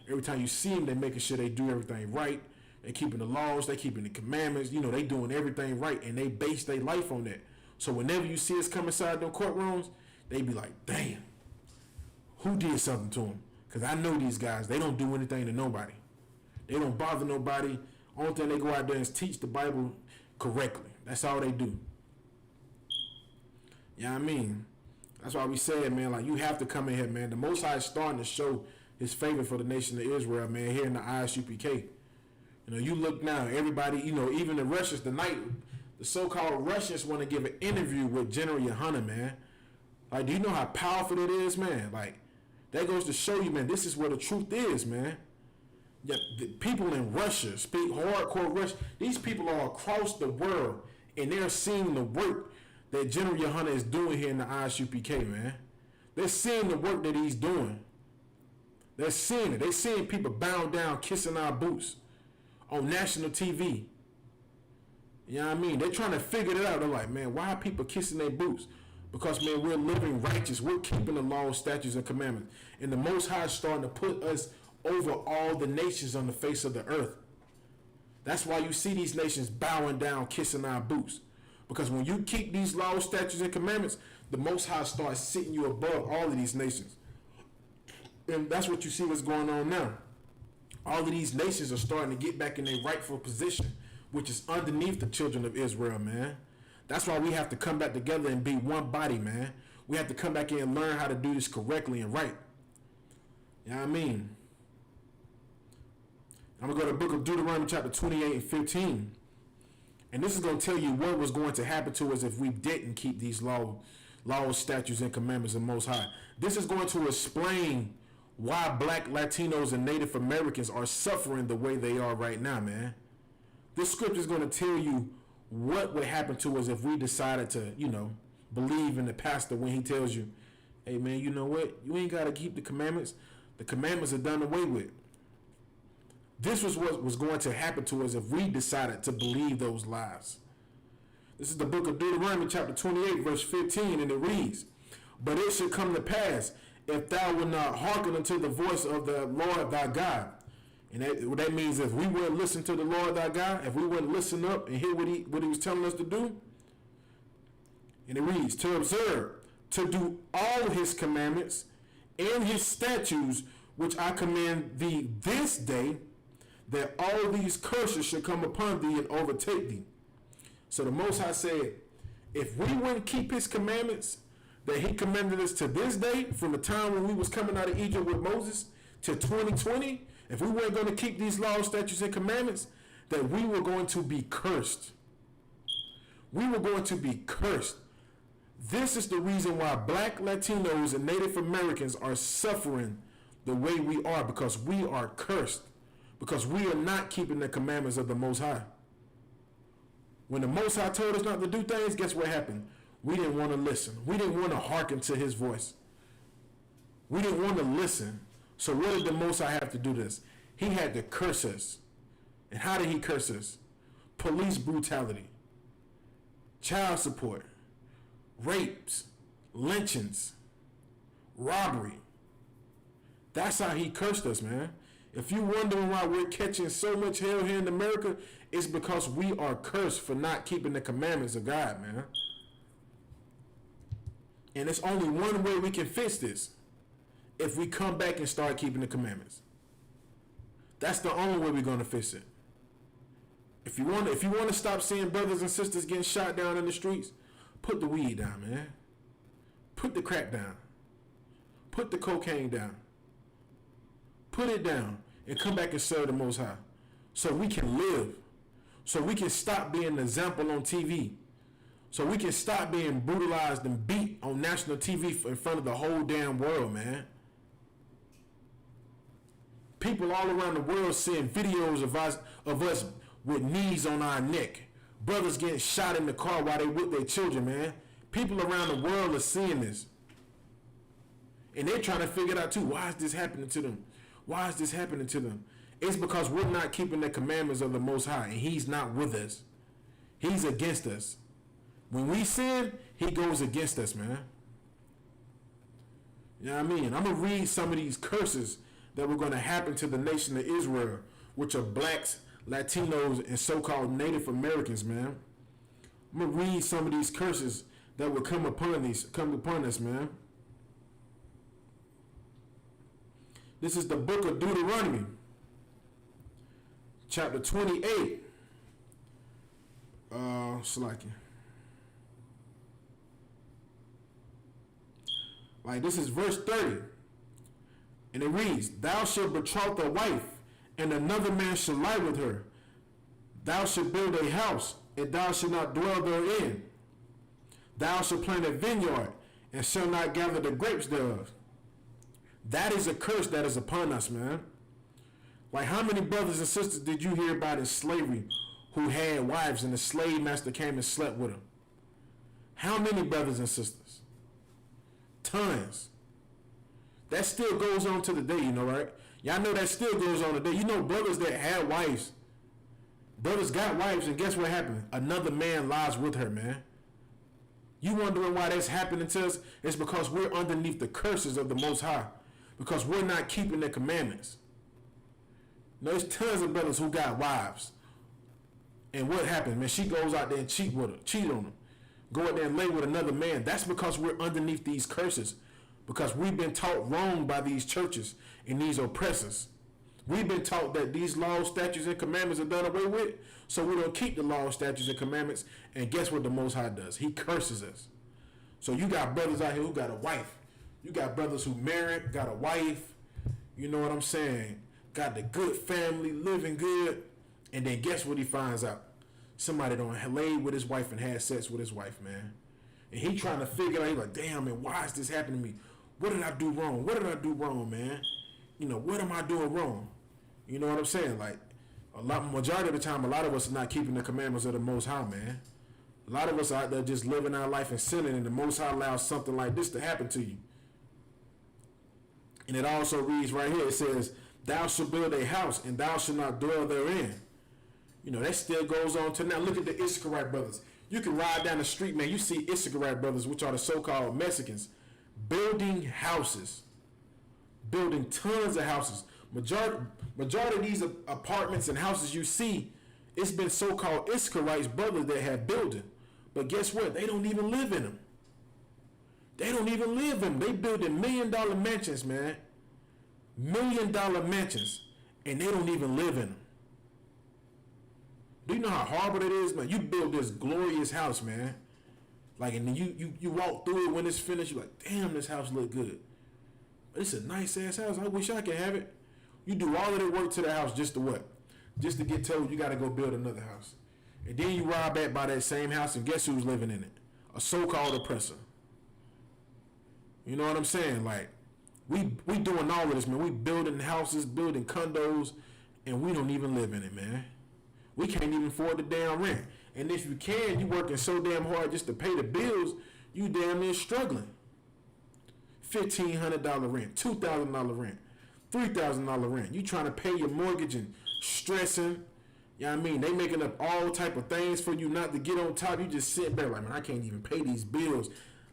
Every time you see them, they making sure they do everything right. They keeping the laws, they keeping the commandments. You know, they doing everything right, and they base their life on that. So whenever you see us come inside those courtrooms, they be like, damn, who did something to them? Because I know these guys, they don't do anything to nobody. They don't bother nobody. Only thing they go out there is teach the Bible correctly. That's all they do. You know what I mean? That's why we said, man, like, you have to come in here, man. The Most High is starting to show his favor for the nation of Israel, man, here in the ISUPK. You know, you look now, everybody, you know, even the Russians, the so-called Russians want to give an interview with General Yohana, man. Like, do you know how powerful it is, man? Like, that goes to show you, man, this is where the truth is, man. Yeah, the people in Russia speak hardcore Russian. These people are across the world, and they're seeing the work that General Yohana is doing here in the ISUPK, man. They're seeing the work that he's doing. They're seeing it. They're seeing people bowing down, kissing our boots on national TV. You know what I mean? They're trying to figure it out. They're like, man, why are people kissing their boots? Because, man, we're living righteous. We're keeping the laws, statutes, and commandments. And the Most High is starting to put us over all the nations on the face of the earth. That's why you see these nations bowing down, kissing our boots. Because when you keep these laws, statutes, and commandments, the Most High starts sitting you above all of these nations. And that's what you see what's going on now. All of these nations are starting to get back in their rightful position, which is underneath the children of Israel, man. That's why we have to come back together and be one body, man. We have to come back in and learn how to do this correctly and right. You know what I mean? I'm going to go to the book of Deuteronomy chapter 28 and 15. And this is going to tell you what was going to happen to us if we didn't keep these laws, statutes, and commandments of the Most High. This is going to explain why black, Latinos, and Native Americans are suffering the way they are right now, man. This scripture is going to tell you what would happen to us if we decided to, you know, believe in the pastor when he tells you, hey, man, you know what? You ain't got to keep the commandments. The commandments are done away with. This was what was going to happen to us if we decided to believe those lies. This is the book of Deuteronomy chapter 28, verse 15, and it reads, but it should come to pass, if thou wilt not hearken unto the voice of the Lord thy God. And what that means is if we wouldn't listen to the Lord thy God, if we wouldn't listen up and hear what he was telling us to do. And it reads, to observe, to do all his commandments and his statutes, which I command thee this day, that all these curses should come upon thee and overtake thee. So the Most High said, if we wouldn't keep his commandments that he commanded us to this day, from the time when we was coming out of Egypt with Moses to 2020, if we weren't going to keep these laws, statutes, and commandments, that we were going to be cursed. We were going to be cursed. This is the reason why black, Latinos, and Native Americans are suffering the way we are, because we are cursed. Because we are not keeping the commandments of the Most High. When the Most High told us not to do things, guess what happened? We didn't want to listen. We didn't want to hearken to his voice. We didn't want to listen. So what did the Most High have to do this? He had to curse us. And how did he curse us? Police brutality, child support, rapes, lynchings, robbery. That's how he cursed us, man. If you're wondering why we're catching so much hell here in America, it's because we are cursed for not keeping the commandments of God, man. And it's only one way we can fix this. If we come back and start keeping the commandments. That's the only way we're going to fix it. If you want to stop seeing brothers and sisters getting shot down in the streets, put the weed down, man. Put the crack down. Put the cocaine down. Put it down and come back and serve the Most High. So we can live. So we can stop being an example on TV. So we can stop being brutalized and beat on national TV in front of the whole damn world, man. People all around the world seeing videos of us with knees on our neck. Brothers getting shot in the car while they with their children, man. People around the world are seeing this. And they're trying to figure it out too. Why is this happening to them? Why is this happening to them? It's because we're not keeping the commandments of the Most High. And He's not with us. He's against us. When we sin, He goes against us, man. You know what I mean? I'm going to read some of these curses that were going to happen to the nation of Israel, which are blacks, Latinos, and so-called Native Americans, man. I'm going to read some of these curses that will come upon us, man. This is the book of Deuteronomy, chapter 28. Like this is verse 30. And it reads, Thou shalt betroth a wife, and another man shall lie with her. Thou shalt build a house, and thou shalt not dwell therein. Thou shalt plant a vineyard, and shalt not gather the grapes thereof. That is a curse that is upon us, man. Like how many brothers and sisters did you hear about in slavery who had wives and the slave master came and slept with them? How many brothers and sisters? Tons. That still goes on to the day, you know, right? Y'all know that still goes on today. You know brothers that had wives. Brothers got wives, and guess what happened? Another man lies with her, man. You wondering why that's happening to us? It's because we're underneath the curses of the Most High. Because we're not keeping the commandments. There's tons of brothers who got wives. And what happened? Man, she goes out there and cheat on them. Go out there and lay with another man. That's because we're underneath these curses. Because we've been taught wrong by these churches and these oppressors. We've been taught that these laws, statutes, and commandments are done away with, so we don't keep the laws, statutes, and commandments. And guess what the Most High does? He curses us. So you got brothers out here who got a wife. You got brothers who married, got a wife. You know what I'm saying? Got the good family, living good. And then guess what he finds out? Somebody done laid with his wife and had sex with his wife, man. And he trying to figure out, he's like, damn, man, why is this happening to me? What did I do wrong? What did I do wrong, man? You know, what am I doing wrong? You know what I'm saying? Like, majority of the time, a lot of us are not keeping the commandments of the Most High, man. A lot of us are out there just living our life and sinning, and the Most High allows something like this to happen to you. And it also reads right here, it says, Thou shalt build a house, and thou shalt not dwell therein. You know, that still goes on to now. Look at the Issacharite brothers. You can ride down the street, man. You see Issacharite brothers, which are the so-called Mexicans, building houses. Building tons of houses. Majority of these apartments and houses you see, it's been so-called Issacharites brothers that have built it. But guess what? They don't even live in them. They don't even live in them. They building $1 million mansions, man. $1 million mansions. And they don't even live in them. Do you know how horrible it is, man? You build this glorious house, man. Like, and then you walk through it when it's finished. You're like, damn, this house look good. But it's a nice ass house. I wish I could have it. You do all of the work to the house just to what? Just to get told you got to go build another house. And then you ride back by that same house, and guess who's living in it? A so-called oppressor. You know what I'm saying? Like, we doing all of this, man. We building houses, building condos, and we don't even live in it, man. We can't even afford the damn rent. And if you can, you working so damn hard just to pay the bills, you damn near struggling. $1,500 rent, $2,000 rent, $3,000 rent. You trying to pay your mortgage and stressing. You know what I mean? They making up all type of things for you not to get on top. You just sit back like, man, I can't even pay these bills.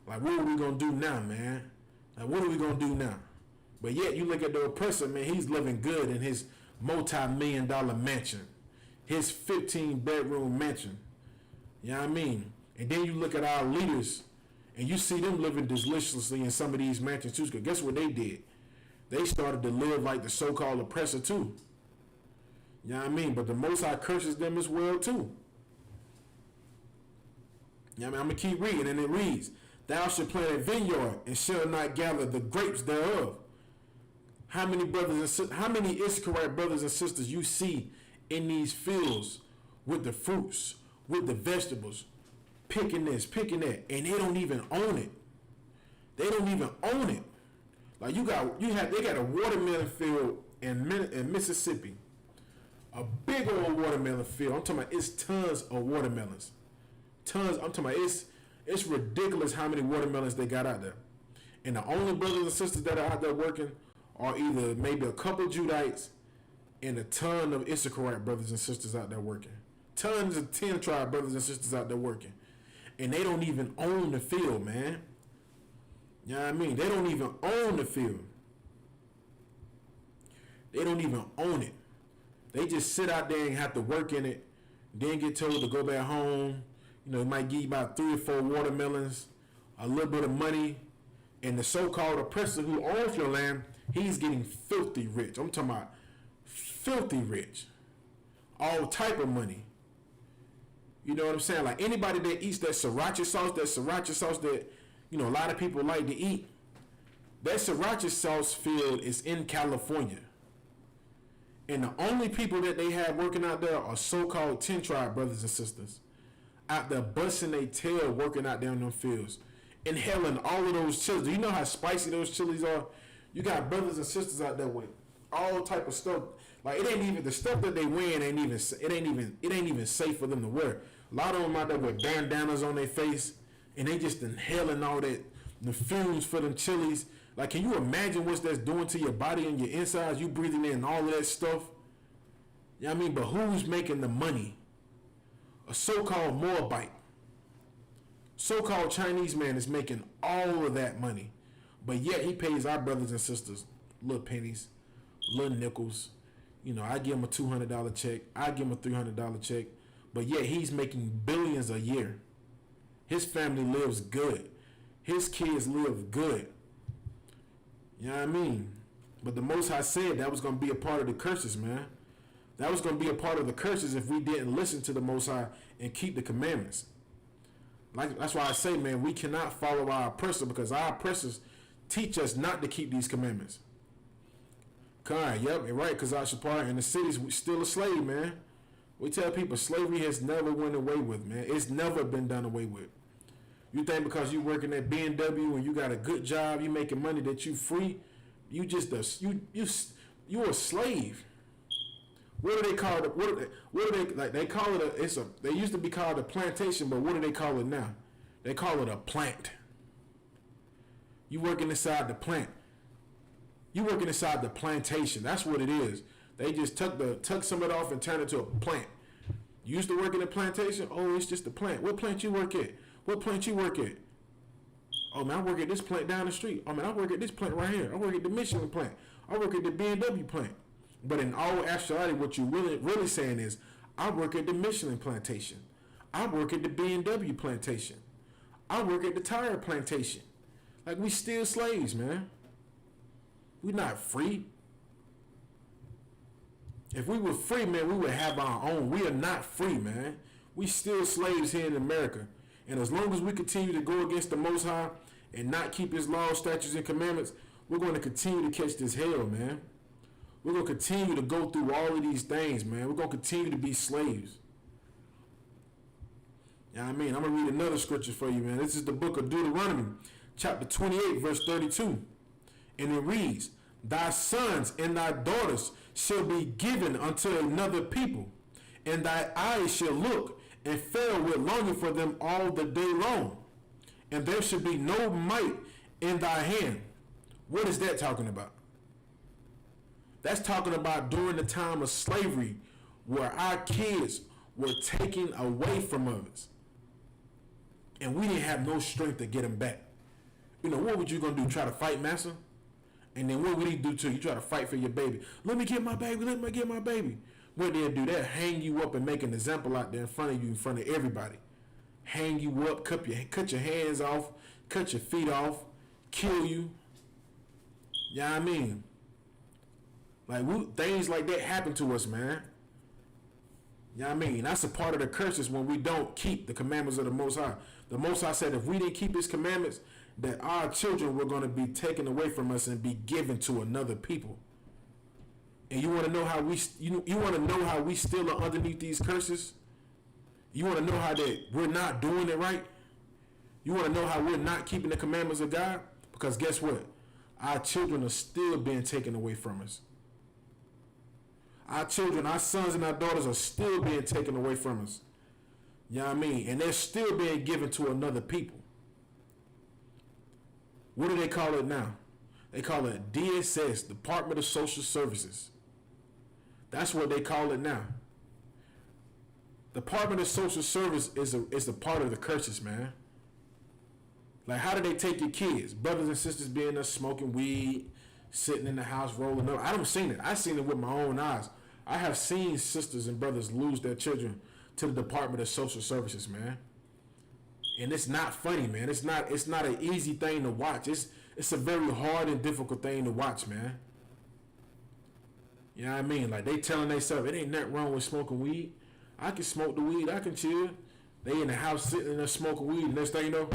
Like, what are we going to do now, man? Like, what are we going to do now? But yet, you look at the oppressor, man, he's living good in his multi-million-dollar mansion. His 15-bedroom mansion. You know what I mean? And then you look at our leaders, and you see them living deliciously in some of these mansions, too. Because guess what they did? They started to live like the so-called oppressor, too. You know what I mean? But the Most High curses them as well, too. You know what I mean? I'm going to keep reading, and it reads, Thou shalt plant a vineyard, and shall not gather the grapes thereof. How many Issacharite brothers and sisters you see in these fields with the fruits, with the vegetables, picking this, picking that, and they don't even own it. They don't even own it. Like they got a watermelon field in Mississippi. A big old watermelon field. I'm talking about it's tons of watermelons. Tons. I'm talking about it's ridiculous how many watermelons they got out there. And the only brothers and sisters that are out there working are either maybe a couple Judites and a ton of Issacharite brothers and sisters out there working. Tons of 10 tribe brothers and sisters out there working. And they don't even own the field, man. You know what I mean? They don't even own the field. They don't even own it. They just sit out there and have to work in it, then get told to go back home. You know, it might give you about 3 or 4 watermelons, a little bit of money, and the so-called oppressor who owns your land, he's getting filthy rich. I'm talking about filthy rich. All type of money. You know what I'm saying? Like anybody that eats that sriracha sauce that, you know, a lot of people like to eat, that sriracha sauce field is in California. And the only people that they have working out there are so-called 10 tribe brothers and sisters. Out there busting their tail working out there in them fields. Inhaling all of those chilies. Do you know how spicy those chilies are? You got brothers and sisters out there with all type of stuff. Like it ain't even the stuff that they wear ain't even safe for them to wear. A lot of them out there with bandanas on their face, and they just inhaling all that the fumes for them chilies. Like, can you imagine what that's doing to your body and your insides? You breathing in all of that stuff. You know what I mean? But who's making the money? A so-called Moabite, so-called Chinese man is making all of that money. But yet he pays our brothers and sisters little pennies, little nickels. You know, I give him a $200 check. I give him a $300 check. But yet he's making billions a year. His family lives good. His kids live good. You know what I mean? But the Most High said that was going to be a part of the curses, man. That was going to be a part of the curses if we didn't listen to the Most High and keep the commandments. Like that's why I say, man, we cannot follow our oppressor because our oppressors teach us not to keep these commandments. Yep, you're right, because our Shapar in the cities, we still a slave, man. We tell people slavery has never went away with, man. It's never been done away with. You think because you working at B&W and you got a good job, you making money that you free, you just you're a slave. What do they call it? What do they like? They call it they used to be called a plantation, but what do they call it now? They call it a plant. You working inside the plant. You working inside the plantation. That's what it is. They just took some of it off and turned it to a plant. You used to work in a plantation? Oh, it's just a plant. What plant you work at? What plant you work at? Oh man, I work at this plant down the street. Oh man, I work at this plant right here. I work at the Michelin plant. I work at the B&W plant. But in all actuality, what you're really saying is, I work at the Michelin plantation. I work at the B&W plantation. I work at the tire plantation. Like, we still slaves, man. We're not free. If we were free, man, we would have our own. We are not free, man. We still slaves here in America. And as long as we continue to go against the Most High and not keep his laws, statutes, and commandments, we're going to continue to catch this hell, man. We're going to continue to go through all of these things, man. We're going to continue to be slaves. You know what I mean? I'm going to read another scripture for you, man. This is the book of Deuteronomy, chapter 28, verse 32. And it reads, Thy sons and thy daughters shall be given unto another people, and thy eyes shall look and fail with longing for them all the day long. And there shall be no might in thy hand. What is that talking about? That's talking about during the time of slavery where our kids were taken away from us. And we didn't have no strength to get them back. You know, what would you gonna do? Try to fight, massa? And then what would he do to you? You try to fight for your baby. Let me get my baby. Let me get my baby. What they'll do, they'll hang you up and make an example out there in front of you, in front of everybody. Hang you up, cut your hands off, cut your feet off, kill you. You know what I mean? Like, things like that happen to us, man. You know what I mean? That's a part of the curses when we don't keep the commandments of the Most High. The Most High said if we didn't keep His commandments, that our children were going to be taken away from us and be given to another people. And you want to know how you want to know how we still are underneath these curses? You want to know how that we're not doing it right? You want to know how we're not keeping the commandments of God? Because guess what? Our children are still being taken away from us. Our children, our sons and our daughters are still being taken away from us. You know what I mean? And they're still being given to another people. What do they call it now? They call it DSS, Department of Social Services. That's what they call it now. Department of Social Service is a part of the curses, man. Like, how do they take your kids? Brothers and sisters being there smoking weed, sitting in the house rolling up. I don't seen it. I seen it with my own eyes. I have seen sisters and brothers lose their children to the Department of Social Services, man. And it's not funny, man. It's not an easy thing to watch. It's a very hard and difficult thing to watch, man. You know what I mean? Like, they telling themselves, it ain't nothing wrong with smoking weed. I can smoke the weed. I can chill. They in the house sitting there smoking weed. Next thing you know,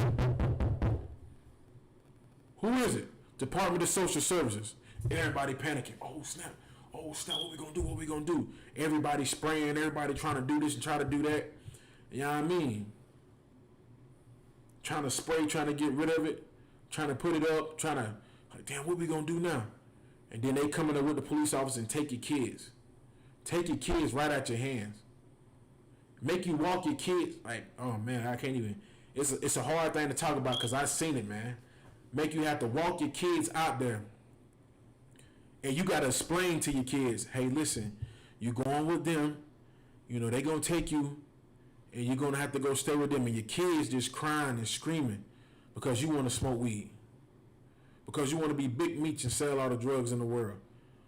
who is it? Department of Social Services. Everybody panicking. Oh, snap. Oh, snap. What we gonna do? What we gonna do? Everybody spraying. Everybody trying to do this and try to do that. You know what I mean? Trying to spray, trying to get rid of it, trying to put it up, trying to, like, damn, what we gonna do now? And then they come in there with the police officer and take your kids. Take your kids right out your hands. Make you walk your kids. Like, oh man, I can't even. It's a hard thing to talk about because I've seen it, man. Make you have to walk your kids out there. And you got to explain to your kids, hey, listen, you're going with them. You know, they're going to take you. And you're going to have to go stay with them. And your kids just crying and screaming because you want to smoke weed. Because you want to be big meats and sell all the drugs in the world.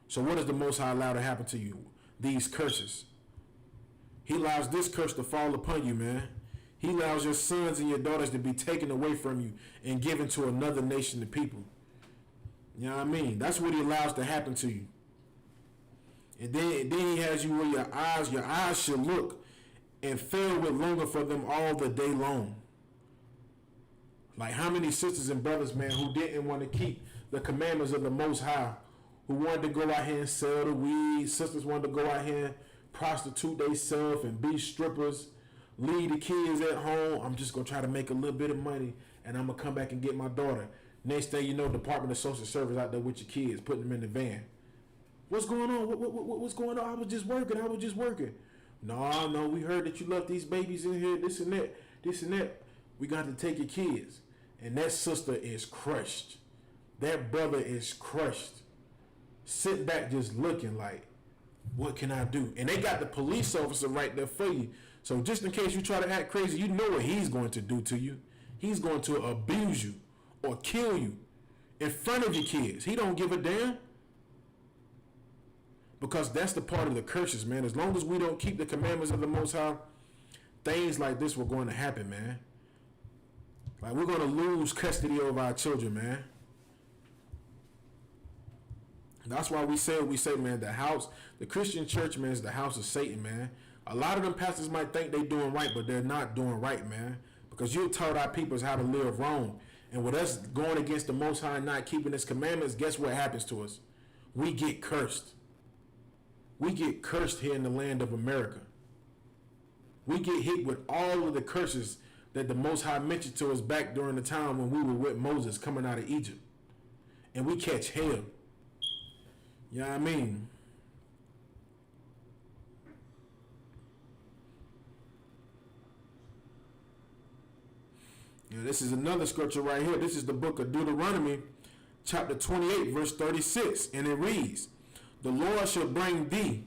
So what does the Most High allow to happen to you? These curses. He allows this curse to fall upon you, man. He allows your sons and your daughters to be taken away from you and given to another nation of people. You know what I mean? That's what he allows to happen to you. And then he has you where your eyes should look and fill with longer for them all the day long. Like, how many sisters and brothers, man, who didn't want to keep the commandments of the Most High, who wanted to go out here and sell the weed, sisters wanted to go out here and prostitute themselves and be strippers, leave the kids at home. I'm just going to try to make a little bit of money, and I'm going to come back and get my daughter. Next thing you know, Department of Social Service out there with your kids, putting them in the van. What's going on? What's going on? I was just working. No, we heard that you left these babies in here, this and that. We got to take your kids. And that sister is crushed. That brother is crushed. Sitting back just looking like, what can I do? And they got the police officer right there for you. So just in case you try to act crazy, you know what he's going to do to you. He's going to abuse you or kill you in front of your kids. He don't give a damn. Because that's the part of the curses, man. As long as we don't keep the commandments of the Most High, things like this were going to happen, man. Like, we're going to lose custody over our children, man. That's why we say, man, the Christian church, man, is the house of Satan, man. A lot of them pastors might think they're doing right, but they're not doing right, man. Because you taught our people how to live wrong. And with us going against the Most High and not keeping His commandments, guess what happens to us? We get cursed. We get cursed here in the land of America. We get hit with all of the curses that the Most High mentioned to us back during the time when we were with Moses coming out of Egypt. And we catch hell. You know what I mean? Yeah, this is another scripture right here. This is the book of Deuteronomy, chapter 28, verse 36. And it reads, The Lord shall bring thee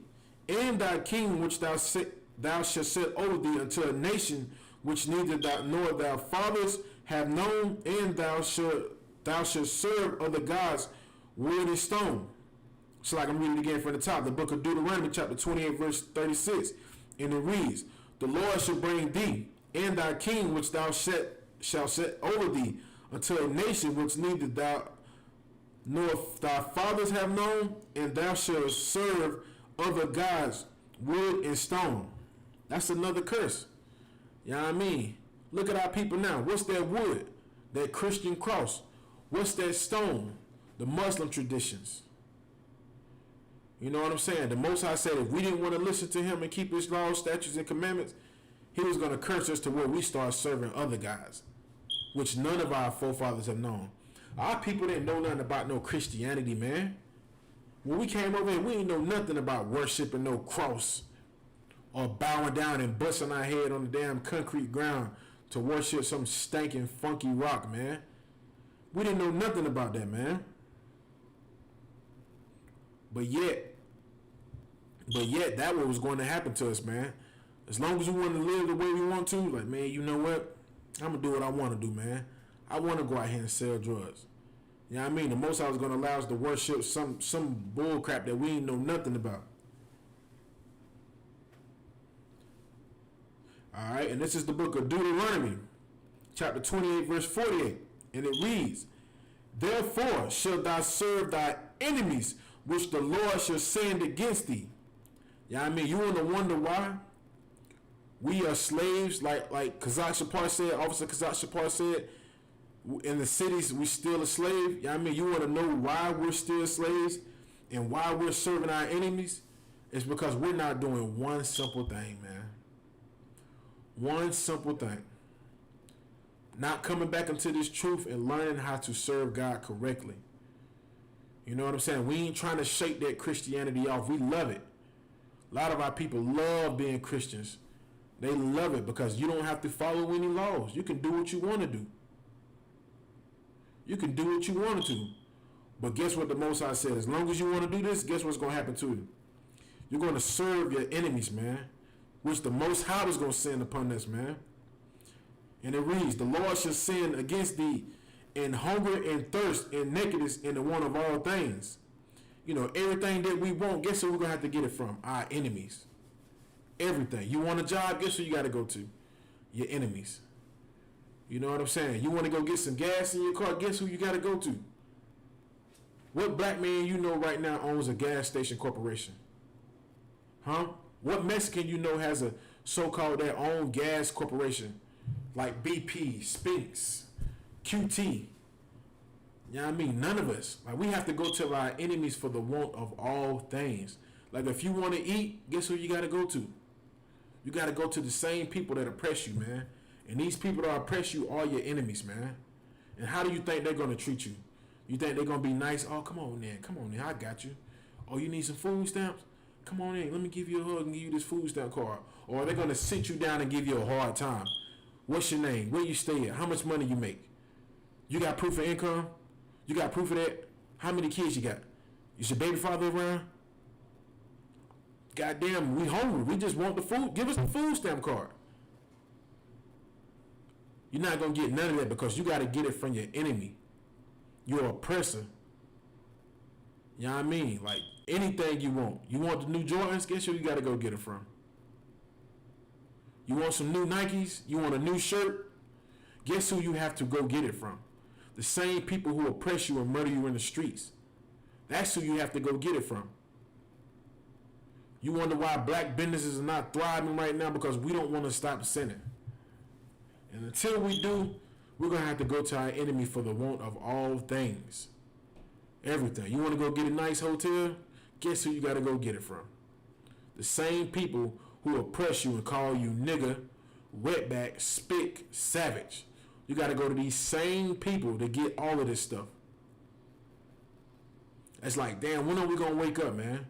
and thy king which thou shalt set over thee unto a nation which neither thou nor thy fathers have known, and thou shalt serve other gods, wood and stone. So like I'm reading again from the top, the book of Deuteronomy chapter 28 verse 36. And it reads, the Lord shall bring thee and thy king which thou shalt set over thee unto a nation which neither thou nor thy fathers have known, and thou shalt serve other gods, wood and stone. That's another curse. You know what I mean? Look at our people now. What's that wood? That Christian cross. What's that stone? The Muslim traditions. You know what I'm saying? The Most High said if we didn't want to listen to him and keep his laws, statutes, and commandments, he was going to curse us to where we start serving other gods, which none of our forefathers have known. Our people didn't know nothing about no Christianity, man. When we came over here, we didn't know nothing about worshiping no cross or bowing down and busting our head on the damn concrete ground to worship some stinking funky rock, man. We didn't know nothing about that, man. But yet that what was going to happen to us, man. As long as we want to live the way we want to, like, man, you know what? I'm going to do what I want to do, man. I want to go out here and sell drugs. You know what I mean? The Most High was going to allow us to worship some bull crap that we ain't know nothing about. All right, and this is the book of Deuteronomy, chapter 28, verse 48. And it reads, therefore shalt thou serve thy enemies, which the Lord shall send against thee. You know what I mean? You want to wonder why we are slaves, like Kazak Shapar said, Officer Kazak Shapar said, in the cities we still a slave. You know what I mean? You want to know why we're still slaves and why we're serving our enemies? It's because we're not doing one simple thing, man. One simple thing. Not coming back into this truth and learning how to serve God correctly. You know what I'm saying? We ain't trying to shake that Christianity off. We love it. A lot of our people love being Christians. They love it because you don't have to follow any laws. You can do what you want to do. You can do what you want to. But guess what the Most High said? As long as you want to do this, guess what's going to happen to you? You're going to serve your enemies, man. Which the Most High was going to send upon us, man. And it reads, the Lord shall send against thee in hunger and thirst and nakedness and the want of all things. You know, everything that we want, guess who we're going to have to get it from? Our enemies. Everything. You want a job, guess who you got to go to? Your enemies. You know what I'm saying? You want to go get some gas in your car, guess who you got to go to? What black man you know right now owns a gas station corporation? Huh? What Mexican you know has a so-called their own gas corporation? Like BP, Spinks, QT. You know what I mean? None of us. Like, we have to go to our enemies for the want of all things. Like, if you want to eat, guess who you got to go to? You got to go to the same people that oppress you, man. And these people that oppress you are your enemies, man. And how do you think they're going to treat you? You think they're going to be nice? Oh, come on, man. Come on, man. I got you. Oh, you need some food stamps? Come on in. Let me give you a hug and give you this food stamp card. Or they're going to sit you down and give you a hard time. What's your name? Where you stay at? How much money you make? You got proof of income? You got proof of that? How many kids you got? Is your baby father around? Goddamn, we hungry. We just want the food. Give us the food stamp card. You're not going to get none of that because you got to get it from your enemy. Your oppressor. You know what I mean? Like, anything you want. You want the new Jordans? Guess who you got to go get it from? You want some new Nikes? You want a new shirt? Guess who you have to go get it from? The same people who oppress you and murder you in the streets. That's who you have to go get it from. You wonder why black businesses are not thriving right now? Because we don't want to stop sinning. And until we do, we're going to have to go to our enemy for the want of all things. Everything. You want to go get a nice hotel? Guess who you got to go get it from? The same people who oppress you and call you nigger, wetback, spick, savage. You got to go to these same people to get all of this stuff. It's like, damn, when are we going to wake up, man?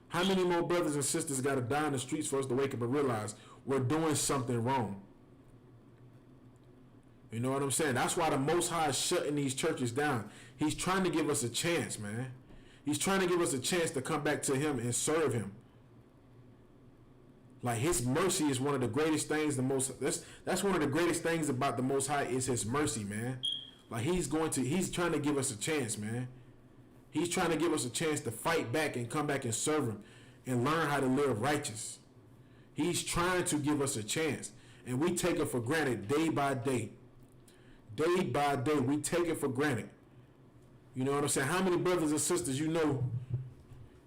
How many more brothers and sisters got to die in the streets for us to wake up and realize we're doing something wrong? You know what I'm saying? That's why the Most High is shutting these churches down. He's trying to give us a chance, man. He's trying to give us a chance to come back to him and serve him. Like his mercy is one of the greatest things. That's one of the greatest things about the Most High is his mercy, man. Like he's trying to give us a chance, man. He's trying to give us a chance to fight back and come back and serve him and learn how to live righteous. He's trying to give us a chance, and we take it for granted day by day. Day by day, we take it for granted. You know what I'm saying? How many brothers and sisters you know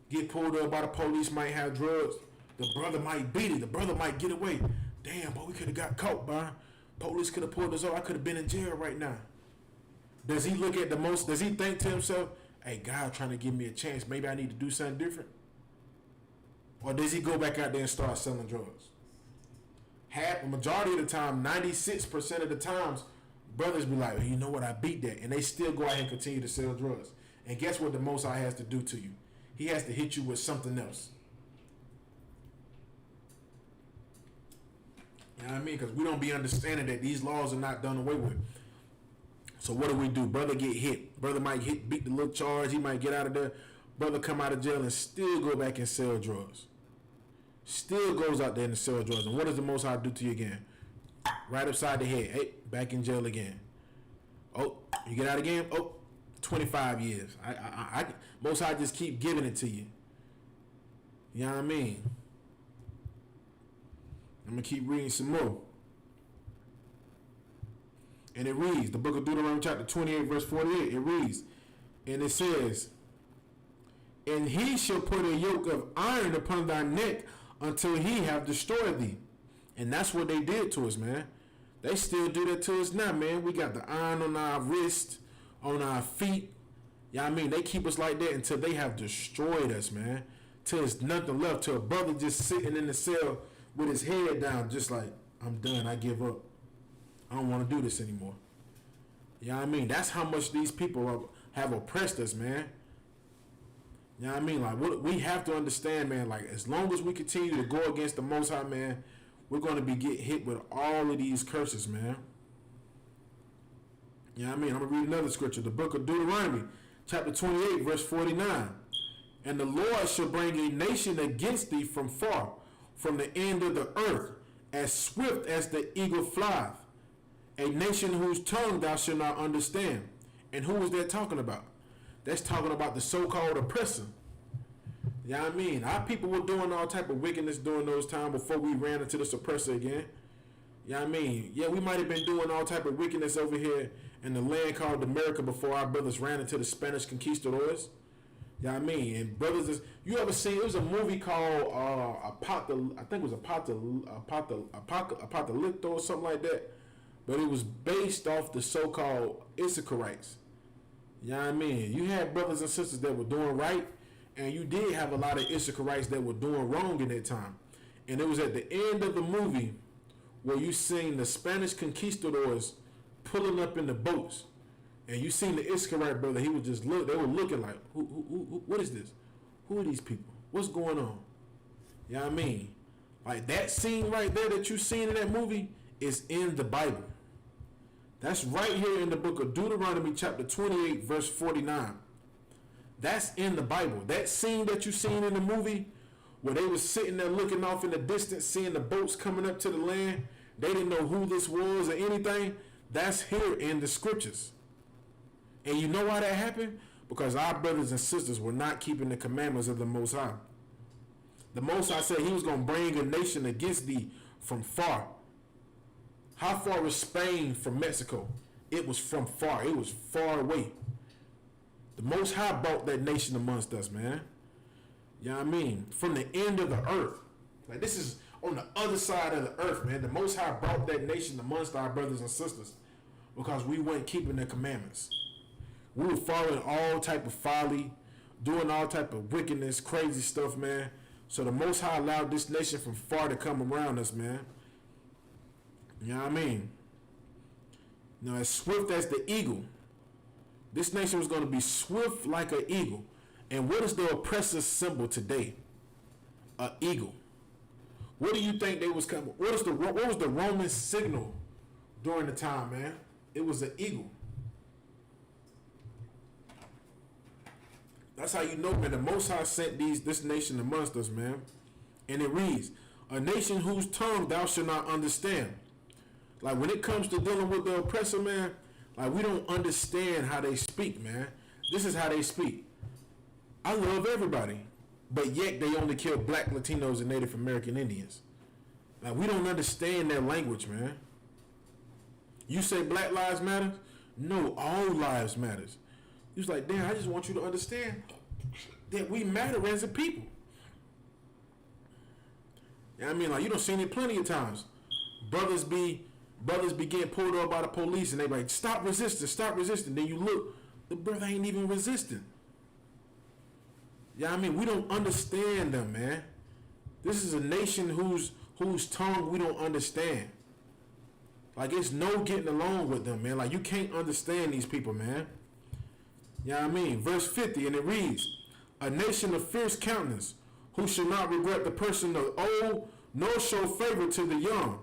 get pulled up by the police, might have drugs? The brother might beat it. The brother might get away. Damn, boy, we could have got caught, bro. Police could have pulled us over. I could have been in jail right now. Does he look at the most? Does he think to himself, hey, God trying to give me a chance. Maybe I need to do something different? Or does he go back out there and start selling drugs? A majority of the time, 96% of the times, brothers be like, you know what, I beat that. And they still go out and continue to sell drugs. And guess what the Most High has to do to you? He has to hit you with something else. You know what I mean? Because we don't be understanding that these laws are not done away with. So what do? Brother get hit. Brother might beat the little charge. He might get out of there. Brother come out of jail and still go back and sell drugs. Still goes out there and sell drugs. And what does the Most High do to you again? Right upside the head. Hey, back in jail again. Oh, you get out again? Oh, 25 years. I Most High just keep giving it to you. You know what I mean? I'm going to keep reading some more. And it reads, the book of Deuteronomy chapter 28, verse 48, it reads, and it says, and he shall put a yoke of iron upon thy neck until he have destroyed thee. And that's what they did to us, man. They still do that to us now, man. We got the iron on our wrist, on our feet. You know what I mean? They keep us like that until they have destroyed us, man. Till there's nothing left. Till a brother just sitting in the cell with his head down, just like, I'm done, I give up. I don't want to do this anymore. You know what I mean? That's how much these people have oppressed us, man. You know what I mean? Like, we have to understand, man, like, as long as we continue to go against the Most High, man, we're going to be get hit with all of these curses, man. You know what I mean? I'm going to read another scripture. The book of Deuteronomy, chapter 28, verse 49. And the Lord shall bring a nation against thee from far, from the end of the earth, as swift as the eagle flieth. A nation whose tongue thou shalt not understand. And who is that talking about? That's talking about the so-called oppressor. You know what I mean? Our people were doing all type of wickedness during those times before we ran into this oppressor again. You know what I mean? Yeah, we might have been doing all type of wickedness over here in the land called America before our brothers ran into the Spanish conquistadors. You know what I mean? And brothers, you ever seen, it was a movie called I think it was Apocalypto or something like that. But it was based off the so-called Issacharites. You know what I mean? You had brothers and sisters that were doing right, and you did have a lot of Issacharites that were doing wrong in that time. And it was at the end of the movie where you seen the Spanish conquistadors pulling up in the boats. And you seen the Issacharite brother, he was just they were looking like, who, what is this? Who are these people? What's going on? You know what I mean? Like that scene right there that you seen in that movie is in the Bible. That's right here in the book of Deuteronomy chapter 28 verse 49. That's in the Bible. That scene that you seen in the movie where they was sitting there looking off in the distance, seeing the boats coming up to the land. They didn't know who this was or anything. That's here in the scriptures. And you know why that happened? Because our brothers and sisters were not keeping the commandments of the Most High. The Most High said he was going to bring a nation against thee from far. How far was Spain from Mexico? It was from far. It was far away. The Most High brought that nation amongst us, man. You know what I mean? From the end of the earth. Like this is on the other side of the earth, man. The Most High brought that nation amongst our brothers and sisters because we weren't keeping the commandments. We were following all type of folly, doing all type of wickedness, crazy stuff, man. So the Most High allowed this nation from far to come around us, man. You know what I mean? Now, as swift as the eagle, this nation was going to be swift like an eagle. And what is the oppressor's symbol today? An eagle. What do you think they was coming? What was the Roman signal during the time, man? It was an eagle. That's how you know, man. The Most High sent this nation amongst us, man. And it reads, a nation whose tongue thou shalt not understand. Like when it comes to dealing with the oppressor, man, like we don't understand how they speak, man. This is how they speak. I love everybody, but yet they only kill black, Latinos, and Native American Indians. Like we don't understand their language, man. You say Black Lives Matter? No, all lives matters. He was like, damn, I just want you to understand that we matter as a people. You know what I mean? Like, you don't see it plenty of times. Brothers be getting pulled over by the police and they be like, stop resisting. Then you look, the brother ain't even resisting. Yeah, you know I mean, we don't understand them, man. This is a nation whose tongue we don't understand. Like, it's no getting along with them, man. Like, you can't understand these people, man. You know what I mean? Verse 50, and it reads, a nation of fierce countenance, who shall not regret the person of old, nor show favor to the young.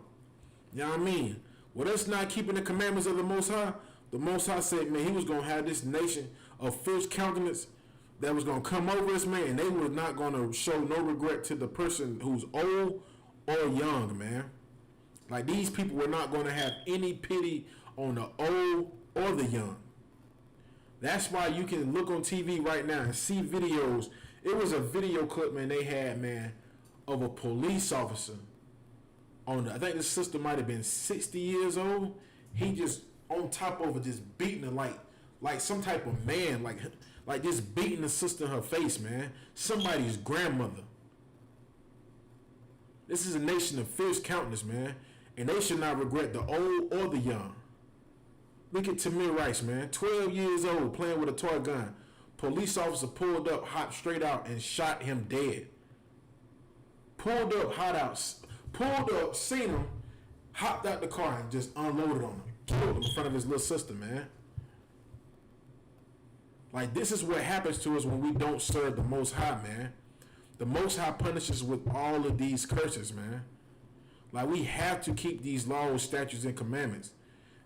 You know what I mean? Well, that's not keeping the commandments of the Most High. The Most High said, man, he was going to have this nation of fierce countenance that was going to come over us, man, and they were not going to show no regret to the person who's old or young, man. Like, these people were not going to have any pity on the old or the young. That's why you can look on TV right now and see videos. It was a video clip, man, they had, man, of a police officer on I think this sister might have been 60 years old. He just on top of her, just beating her like some type of man, like just beating the sister in her face, man. Somebody's grandmother. This is a nation of fierce countenance, man. And they should not regret the old or the young. Look at Tamir Rice, man. 12 years old, playing with a toy gun. Police officer pulled up, hopped straight out, and shot him dead. Pulled up, seen him, hopped out the car, and just unloaded on him. Killed him in front of his little sister, man. Like, this is what happens to us when we don't serve the Most High, man. The Most High punishes with all of these curses, man. Like, we have to keep these laws, statutes, and commandments.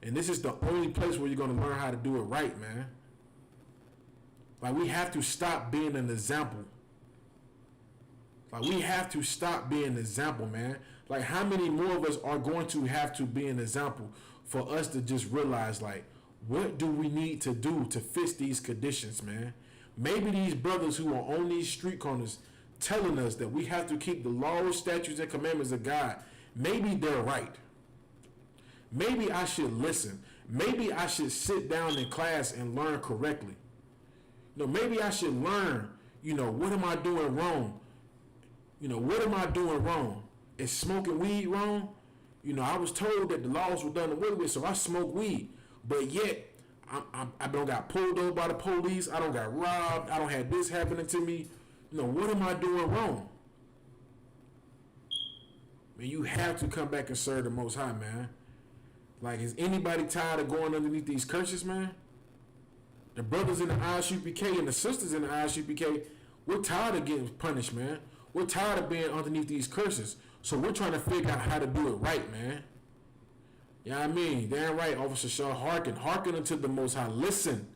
And this is the only place where you're going to learn how to do it right, man. Like, we have to stop being an example. Like, we have to stop being an example, man. Like, how many more of us are going to have to be an example for us to just realize, like, what do we need to do to fix these conditions, man? Maybe these brothers who are on these street corners telling us that we have to keep the laws, statutes, and commandments of God, maybe they're right. Maybe I should listen. Maybe I should sit down in class and learn correctly. Maybe I should learn, what am I doing wrong? What am I doing wrong? Is smoking weed wrong? I was told that the laws were done away with, so I smoke weed. But yet, I don't got pulled over by the police. I don't got robbed. I don't have this happening to me. What am I doing wrong? Man, you have to come back and serve the Most High, man. Like, is anybody tired of going underneath these curses, man? The brothers in the ISUPK and the sisters in the ISUPK, we're tired of getting punished, man. We're tired of being underneath these curses. So we're trying to figure out how to do it right, man. You know what I mean? Damn right, Officer Shaw. Hearken unto the Most High. Listen.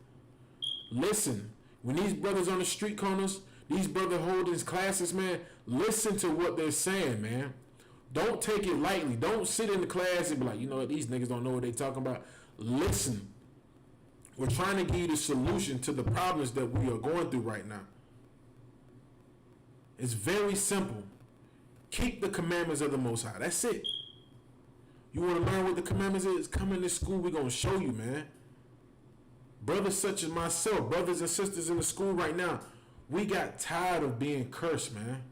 When these brothers on the street corners, these brothers holding classes, man, listen to what they're saying, man. Don't take it lightly. Don't sit in the class and be like, these niggas don't know what they talking about. Listen. We're trying to give you the solution to the problems that we are going through right now. It's very simple. Keep the commandments of the Most High. That's it. You want to learn what the commandments is? Come in this school. We're going to show you, man. Brothers such as myself, brothers and sisters in the school right now, we got tired of being cursed, man.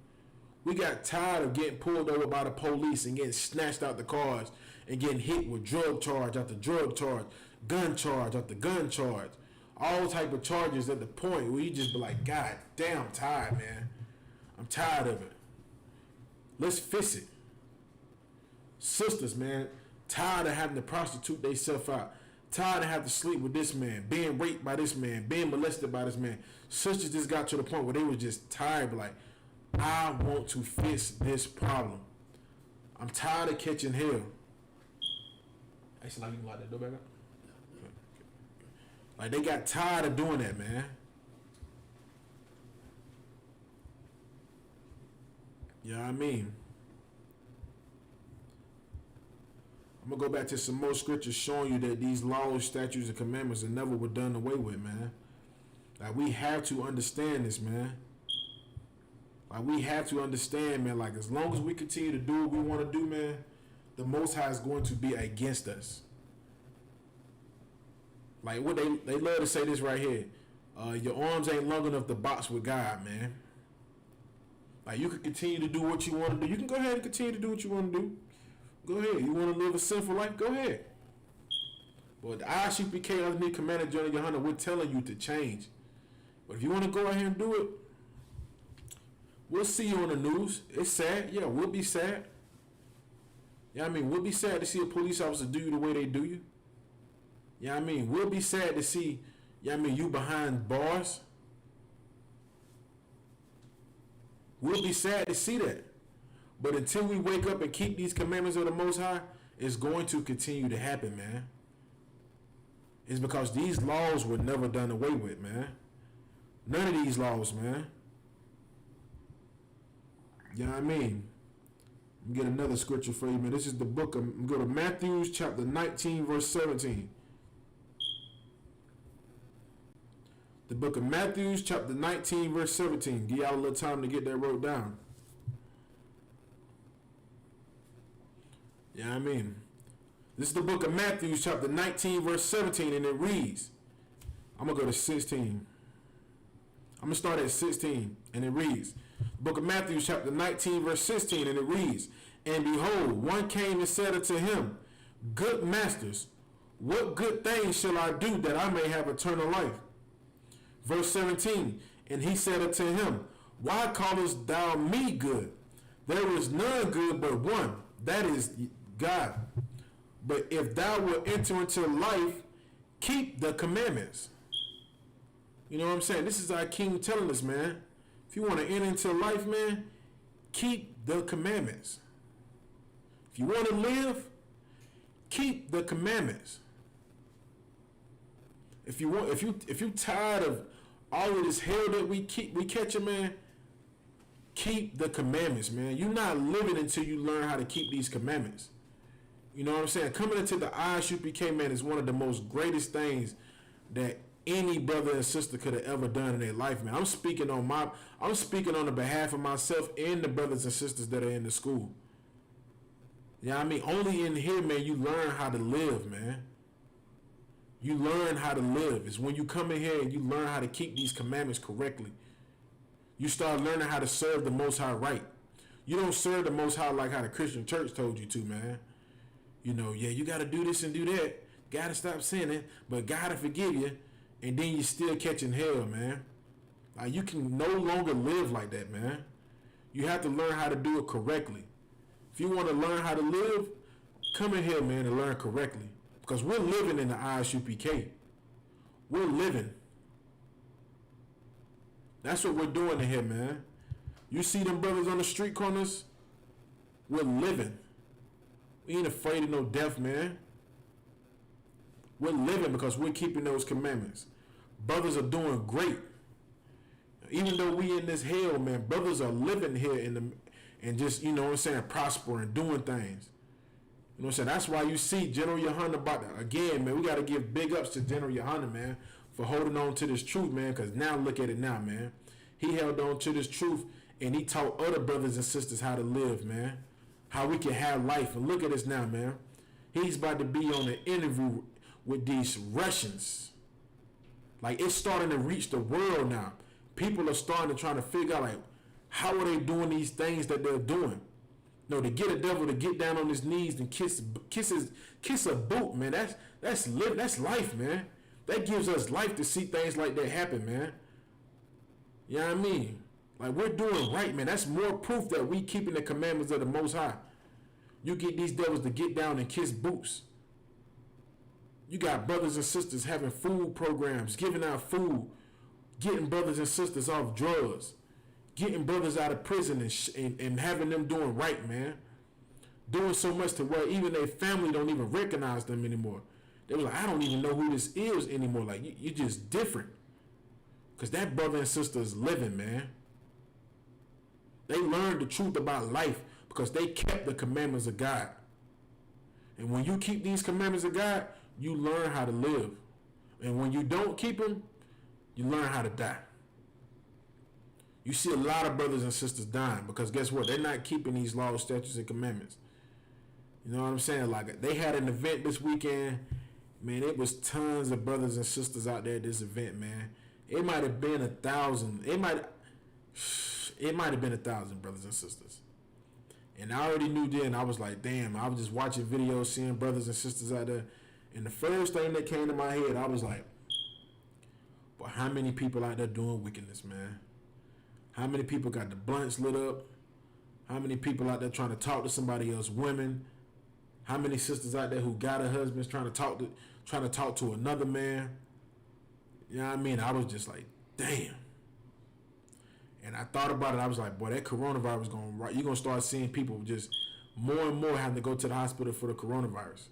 We got tired of getting pulled over by the police and getting snatched out the cars and getting hit with drug charge after drug charge, gun charge after gun charge, all type of charges at the point where you just be like, God damn, I'm tired, man. I'm tired of it. Let's fix it. Sisters, man, tired of having to prostitute themselves out. Tired of having to sleep with this man, being raped by this man, being molested by this man. Sisters just got to the point where they were just tired, like, I want to fix this problem. I'm tired of catching hell. Actually, now you can lock that door back up. Like, they got tired of doing that, man. You know what I mean? I'm gonna go back to some more scriptures showing you that these laws, statutes, and commandments are never were done away with, man. Like, we have to understand this, man. Like, we have to understand, man. Like, as long as we continue to do what we want to do, man, the Most High is going to be against us. Like, what they love to say this right here. Your arms ain't long enough to box with God, man. Like, you can continue to do what you want to do. You can go ahead and continue to do what you want to do. Go ahead. You want to live a sinful life? Go ahead. But the ISUPK underneath Commander General Yohana, we're telling you to change. But if you want to go ahead and do it, we'll see you on the news. It's sad. Yeah, we'll be sad. Yeah, I mean, we'll be sad to see a police officer do you the way they do you. Yeah, I mean, we'll be sad to see, yeah, I mean, you behind bars. We'll be sad to see that. But until we wake up and keep these commandments of the Most High, it's going to continue to happen, man. It's because these laws were never done away with, man. None of these laws, man. You know what I mean? Let me get another scripture for you, man. This is the book of, go to Matthew chapter 19, verse 17. The book of Matthew chapter 19, verse 17. Give y'all a little time to get that wrote down. You know what I mean? This is the book of Matthew chapter 19, verse 17, and it reads, I'm going to go to 16. I'm going to start at 16, and it reads, book of Matthew chapter 19, verse 16, and it reads, and behold, one came and said unto him, good masters, what good things shall I do that I may have eternal life? Verse 17, and he said unto him, why callest thou me good? There is none good but one, that is God. But if thou wilt enter into life, keep the commandments. You know what I'm saying? This is our King telling us, man. If you want to enter into life, man, keep the commandments. If you want to live, keep the commandments. If you tired of all of this hell that we catch, man, keep the commandments, man. You're not living until you learn how to keep these commandments. You know what I'm saying? Coming into the ISUPK, man, is one of the most greatest things that any brother and sister could have ever done in their life, man. I'm speaking on the behalf of myself and the brothers and sisters that are in the school. Yeah, I mean, only in here, man, you learn how to live, man. You learn how to live. It's when you come in here and you learn how to keep these commandments correctly. You start learning how to serve the Most High right. You don't serve the Most High like how the Christian church told you to, man. You know, yeah, you got to do this and do that. Got to stop sinning, but God will forgive you. And then you're still catching hell, man. Like, you can no longer live like that, man. You have to learn how to do it correctly. If you want to learn how to live, come in here, man, and learn correctly. Because we're living in the ISUPK. We're living. That's what we're doing in here, man. You see them brothers on the street corners? We're living. We ain't afraid of no death, man. We're living because we're keeping those commandments. Brothers are doing great. Even though we in this hell, man, brothers are living here and just, you know what I'm saying, prospering, doing things. You know what I'm saying? That's why you see General Yohana again, man, we got to give big ups to General Yohana, man, for holding on to this truth, man, because now look at it now, man. He held on to this truth and he taught other brothers and sisters how to live, man, how we can have life. And look at us now, man. He's about to be on an interview with these Russians. Like, it's starting to reach the world now. People are starting to try to figure out, like, how are they doing these things that they're doing? No, to get a devil to get down on his knees and kiss a boot, man. That's life, man. That gives us life to see things like that happen, man. You know what I mean? Like, we're doing right, man. That's more proof that we keeping the commandments of the Most High. You get these devils to get down and kiss boots. You got brothers and sisters having food programs, giving out food, getting brothers and sisters off drugs, getting brothers out of prison and having them doing right, man. Doing so much to where even their family don't even recognize them anymore. They were like, I don't even know who this is anymore. Like, you're just different. Because that brother and sister is living, man. They learned the truth about life because they kept the commandments of God. And when you keep these commandments of God, you learn how to live. And when you don't keep them, you learn how to die. You see a lot of brothers and sisters dying because guess what? They're not keeping these laws, statutes, and commandments. You know what I'm saying? Like, they had an event this weekend. Man, it was tons of brothers and sisters out there at this event, man. It might have been 1,000. It might have been 1,000 brothers and sisters. And I already knew then. I was like, damn, I was just watching videos, seeing brothers and sisters out there. And the first thing that came to my head, I was like, but how many people out there doing wickedness, man? How many people got the blunts lit up? How many people out there trying to talk to somebody else, women? How many sisters out there who got a husband trying to talk to another man? You know what I mean? I was just like, damn. And I thought about it. I was like, boy, that coronavirus you're gonna start seeing people just more and more having to go to the hospital for the coronavirus.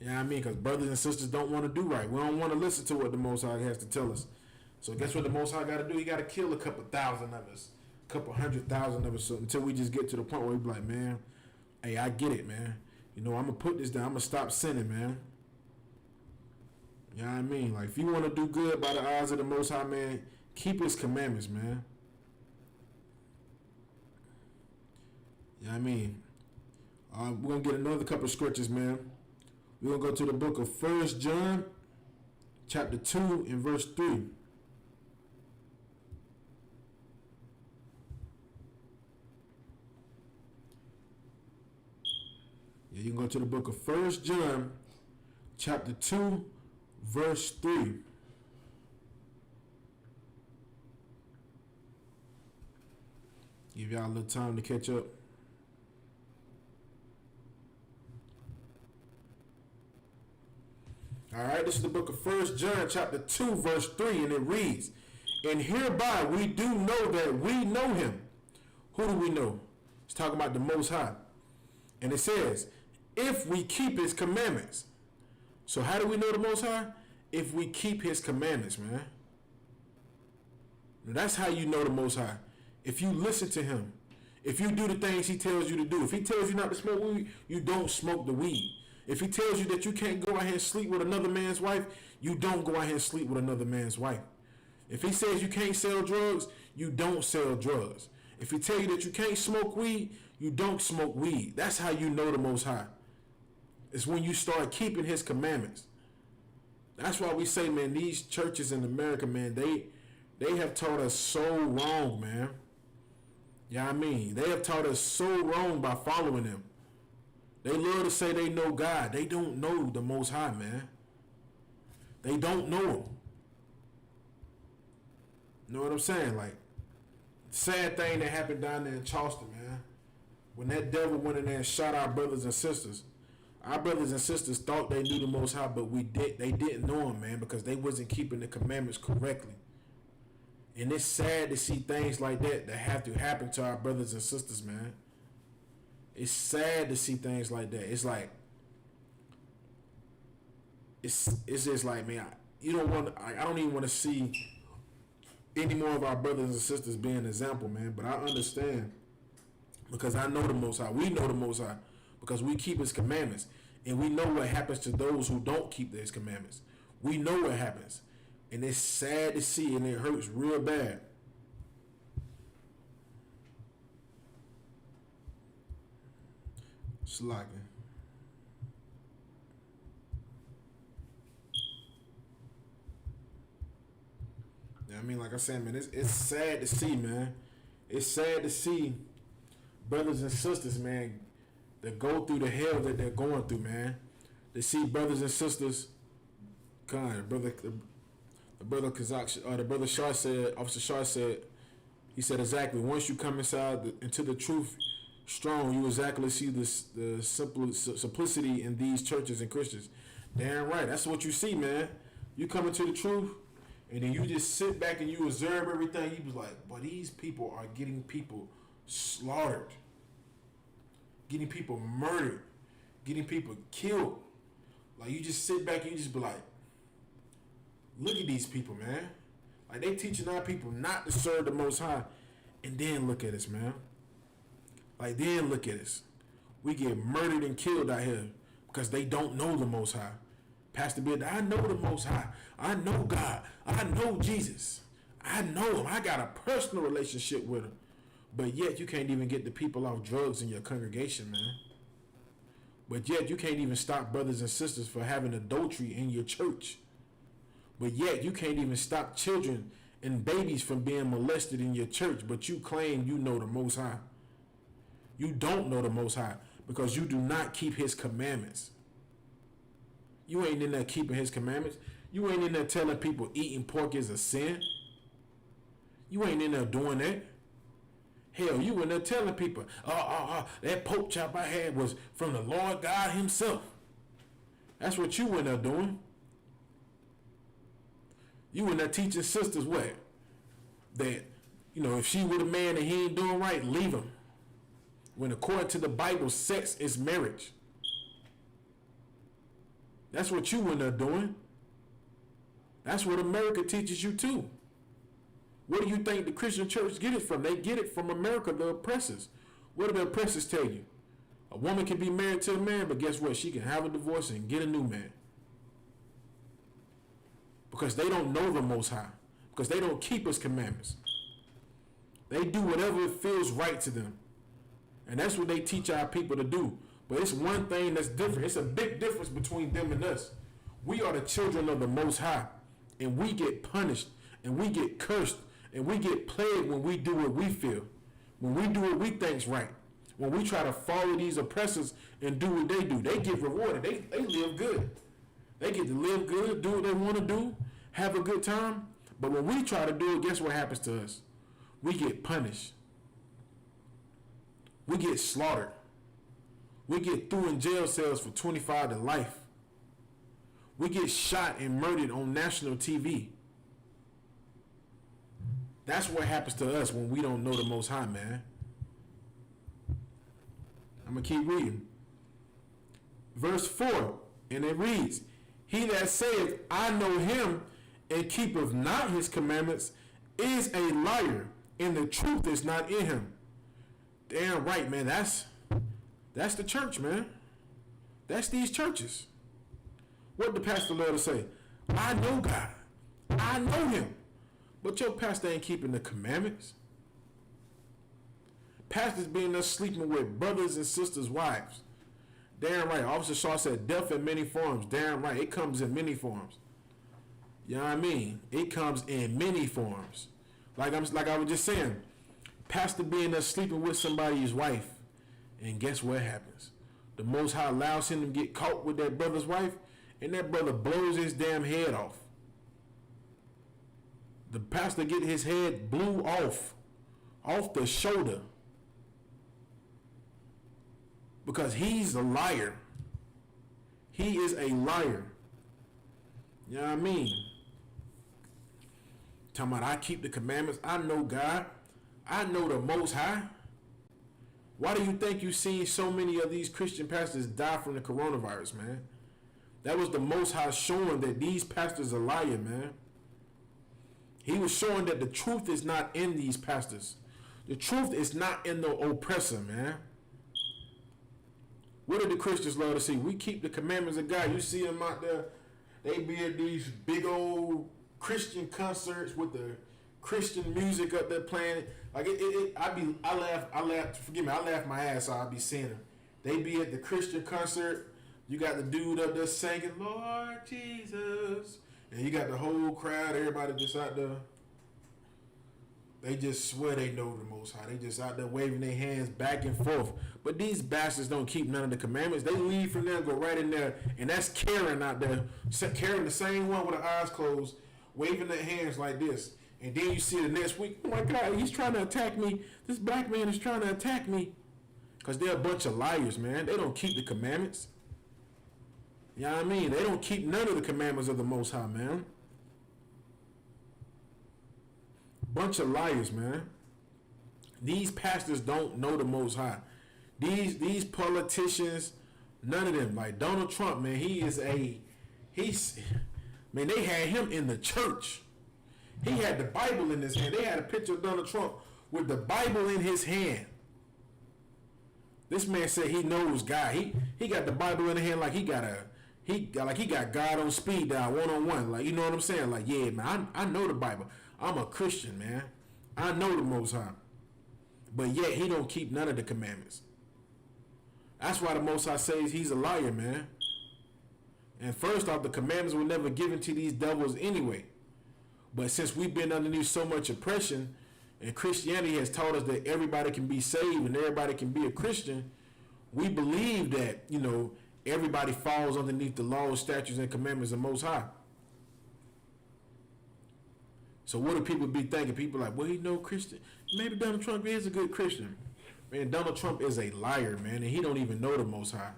You know what I mean? Because brothers and sisters don't want to do right. We don't want to listen to what the Most High has to tell us. So guess what the Most High got to do? He got to kill a couple thousand of us, a couple 100,000 of us, so until we just get to the point where we be like, man, hey, I get it, man. You know, I'm gonna put this down. I'm gonna stop sinning, man. You know what I mean? Like, if you want to do good by the eyes of the Most High, man, keep His commandments, man. You know what I mean? We're gonna get another couple of scriptures, man. We're gonna go to the book of 1 John, chapter 2, and verse 3. Yeah, you can go to the book of 1 John, chapter 2, verse 3. Give y'all a little time to catch up. All right, this is the book of 1 John, chapter 2, verse 3, and it reads, and hereby we do know that we know Him. Who do we know? It's talking about the Most High. And it says, if we keep His commandments. So how do we know the Most High? If we keep His commandments, man. That's how you know the Most High. If you listen to Him. If you do the things He tells you to do. If He tells you not to smoke weed, you don't smoke the weed. If He tells you that you can't go out here and sleep with another man's wife, you don't go out here and sleep with another man's wife. If He says you can't sell drugs, you don't sell drugs. If He tell you that you can't smoke weed, you don't smoke weed. That's how you know the Most High. It's when you start keeping His commandments. That's why we say, man, these churches in America, man, they have taught us so wrong, man. You know what I mean? They have taught us so wrong by following them. They love to say they know God. They don't know the Most High, man. They don't know Him. You know what I'm saying? Like, sad thing that happened down there in Charleston, man. When that devil went in there and shot our brothers and sisters. Our brothers and sisters thought they knew the Most High, but they didn't know Him, man, because they wasn't keeping the commandments correctly. And it's sad to see things like that have to happen to our brothers and sisters, man. It's sad to see things like that. It's like, it's just like, man, I don't even want to see any more of our brothers and sisters being an example, man. But I understand because I know the Most High. We know the Most High because we keep His commandments, and we know what happens to those who don't keep His commandments. We know what happens, and it's sad to see, and it hurts real bad. Slacking. Yeah, I mean, like I said, man, it's sad to see, man. It's sad to see brothers and sisters, man, that go through the hell that they're going through, man. To see brothers and sisters, the brother Kazak, the brother Shah said, Officer Shah said, he said exactly, once you come into the truth strong, you exactly see the simplicity in these churches and Christians. Damn right, that's what you see, man. You come into the truth, and then you just sit back and you observe everything. You was like, but these people are getting people slaughtered, getting people murdered, getting people killed. Like, you just sit back and you just be like, look at these people, man. Like, they teaching our people not to serve the Most High, And then look at us, man. Like, then look at us. We get murdered and killed out here because they don't know the Most High. Pastor Bill, I know the Most High. I know God. I know Jesus. I know him. I got a personal relationship with him. But yet you can't even get the people off drugs in your congregation, man. But yet you can't even stop brothers and sisters for having adultery in your church. But yet you can't even stop children and babies from being molested in your church. But you claim you know the Most High. You don't know the Most High because you do not keep his commandments. You ain't in there keeping his commandments. You ain't in there telling people eating pork is a sin. You ain't in there doing that. Hell, you in there telling people, that pork chop I had was from the Lord God himself. That's what you in there doing. You in there teaching sisters what? That, if she with a man and he ain't doing right, leave him. When according to the Bible, sex is marriage. That's what you in there doing. That's what America teaches you too. Where do you think the Christian church get it from? They get it from America, the oppressors. What do the oppressors tell you? A woman can be married to a man, but guess what? She can have a divorce and get a new man. Because they don't know the Most High. Because they don't keep his commandments. They do whatever feels right to them. And that's what they teach our people to do. But it's one thing that's different. It's a big difference between them and us. We are the children of the Most High. And we get punished. And we get cursed. And we get plagued when we do what we feel. When we do what we think's right. When we try to follow these oppressors and do what they do. They get rewarded. They live good. They get to live good, do what they want to do, have a good time. But when we try to do it, guess what happens to us? We get punished. We get slaughtered. We get threw in jail cells for 25 to life. We get shot and murdered on national TV. That's what happens to us when we don't know the Most High, man. I'm going to keep reading. Verse 4, and it reads, He that saith, I know him, and keepeth not his commandments, is a liar, and the truth is not in him. Damn right, man. That's the church, man. That's these churches. What the pastor love to say? I know God. I know him. But your pastor ain't keeping the commandments. Pastors being there sleeping with brothers and sisters' wives. Damn right. Officer Shaw said death in many forms. Damn right. It comes in many forms. You know what I mean? It comes in many forms. Like I was just saying, pastor being there sleeping with somebody's wife. And guess what happens? The Most High allows him to get caught with that brother's wife, and that brother blows his damn head off. The pastor get his head blew off the shoulder. Because he's a liar. He is a liar. You know what I mean? Talking about I keep the commandments. I know God. I know the Most High. Why do you think you've seen so many of these Christian pastors die from the coronavirus, man? That was the Most High showing that these pastors are lying, man. He was showing that the truth is not in these pastors. The truth is not in the oppressor, man. What do the Christians love to see? We keep the commandments of God. You see them out there, they be at these big old Christian concerts with the Christian music up there playing. Like I laugh, forgive me, I laugh my ass off. I be seeing them. They be at the Christian concert. You got the dude up there singing, Lord Jesus. And you got the whole crowd, everybody just out there. They just swear they know the Most High. They just out there waving their hands back and forth. But these bastards don't keep none of the commandments. They leave from there and go right in there. And that's Karen out there. Karen, the same one with her eyes closed, waving their hands like this. And then you see the next week, oh my God, he's trying to attack me. This black man is trying to attack me. Because they're a bunch of liars, man. They don't keep the commandments. You know what I mean? They don't keep none of the commandments of the Most High, man. Bunch of liars, man. These pastors don't know the Most High. These politicians, none of them. Like Donald Trump, man, man, they had him in the church. He had the Bible in his hand. They had a picture of Donald Trump with the Bible in his hand. This man said he knows God. He got the Bible in his hand like he got God on speed dial, 1-on-1. Like, you know what I'm saying? Like, yeah, man, I know the Bible. I'm a Christian, man. I know the Most High. But yet he don't keep none of the commandments. That's why the Most High says he's a liar, man. And first off, the commandments were never given to these devils anyway. But since we've been underneath so much oppression, and Christianity has taught us that everybody can be saved and everybody can be a Christian, we believe that, you know, everybody falls underneath the laws, statutes, and commandments of the Most High. So what do people be thinking? People are like, well, he no Christian. Maybe Donald Trump is a good Christian. Man, Donald Trump is a liar, man, and he don't even know the Most High.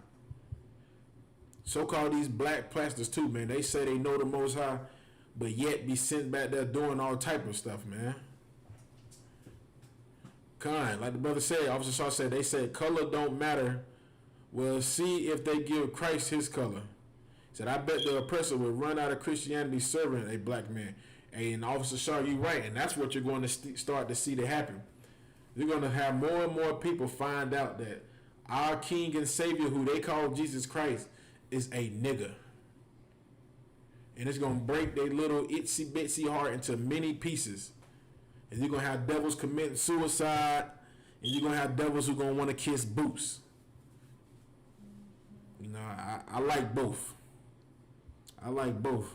So-called these black pastors too, man. They say they know the Most High, but yet be sent back there doing all type of stuff, man. Kind, like the brother said, Officer Shaw said, they said color don't matter. Well, see if they give Christ his color. He said, I bet the oppressor would run out of Christianity serving a black man. And Officer Shaw, you're right, and that's what you're going to start to see to happen. You're going to have more and more people find out that our King and Savior, who they call Jesus Christ, is a nigger. And it's going to break their little itsy bitsy heart into many pieces. And you're going to have devils committing suicide, and you're going to have devils who are going to want to kiss boots. You know, I like both. I like both.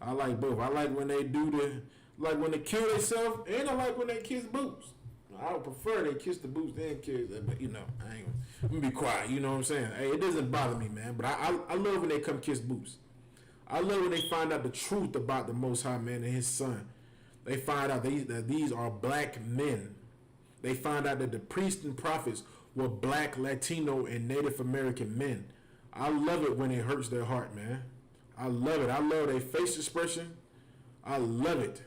I like both. I like when they when they kill themselves, and I like when they kiss boots. I would prefer they kiss the boots than kiss, but you know, I'm gonna be quiet. You know what I'm saying? Hey, it doesn't bother me, man. But I love when they come kiss boots. I love when they find out the truth about the Most High, man, and his son. They find out that these are black men. They find out that the priests and prophets were black, Latino, and Native American men. I love it when it hurts their heart, man. I love it. I love their face expression. I love it.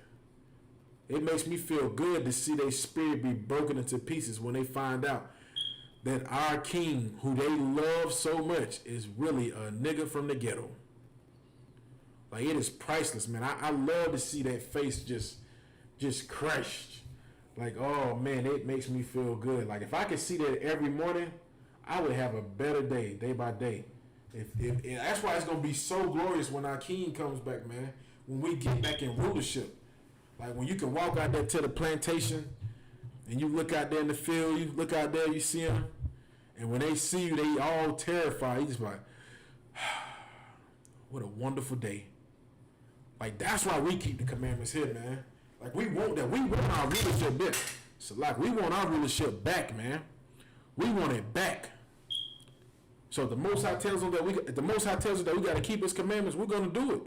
It makes me feel good to see their spirit be broken into pieces when they find out that our king, who they love so much, is really a nigga from the ghetto. Like, it is priceless, man. I love to see that face just crushed. Like, oh man, it makes me feel good. Like, if I could see that every morning, I would have a better day by day. If that's why it's gonna be so glorious when our king comes back, man. When we get back in rulership, like when you can walk out there to the plantation, and you look out there in the field, you look out there, you see them, and when they see you, they all terrified. You just like, what a wonderful day. Like, that's why we keep the commandments here, man. Like, we want that. We want our rulership back. So, like, we want our rulership back, man. We want it back. So the Most High tells us that we got to keep his commandments. We're going to do it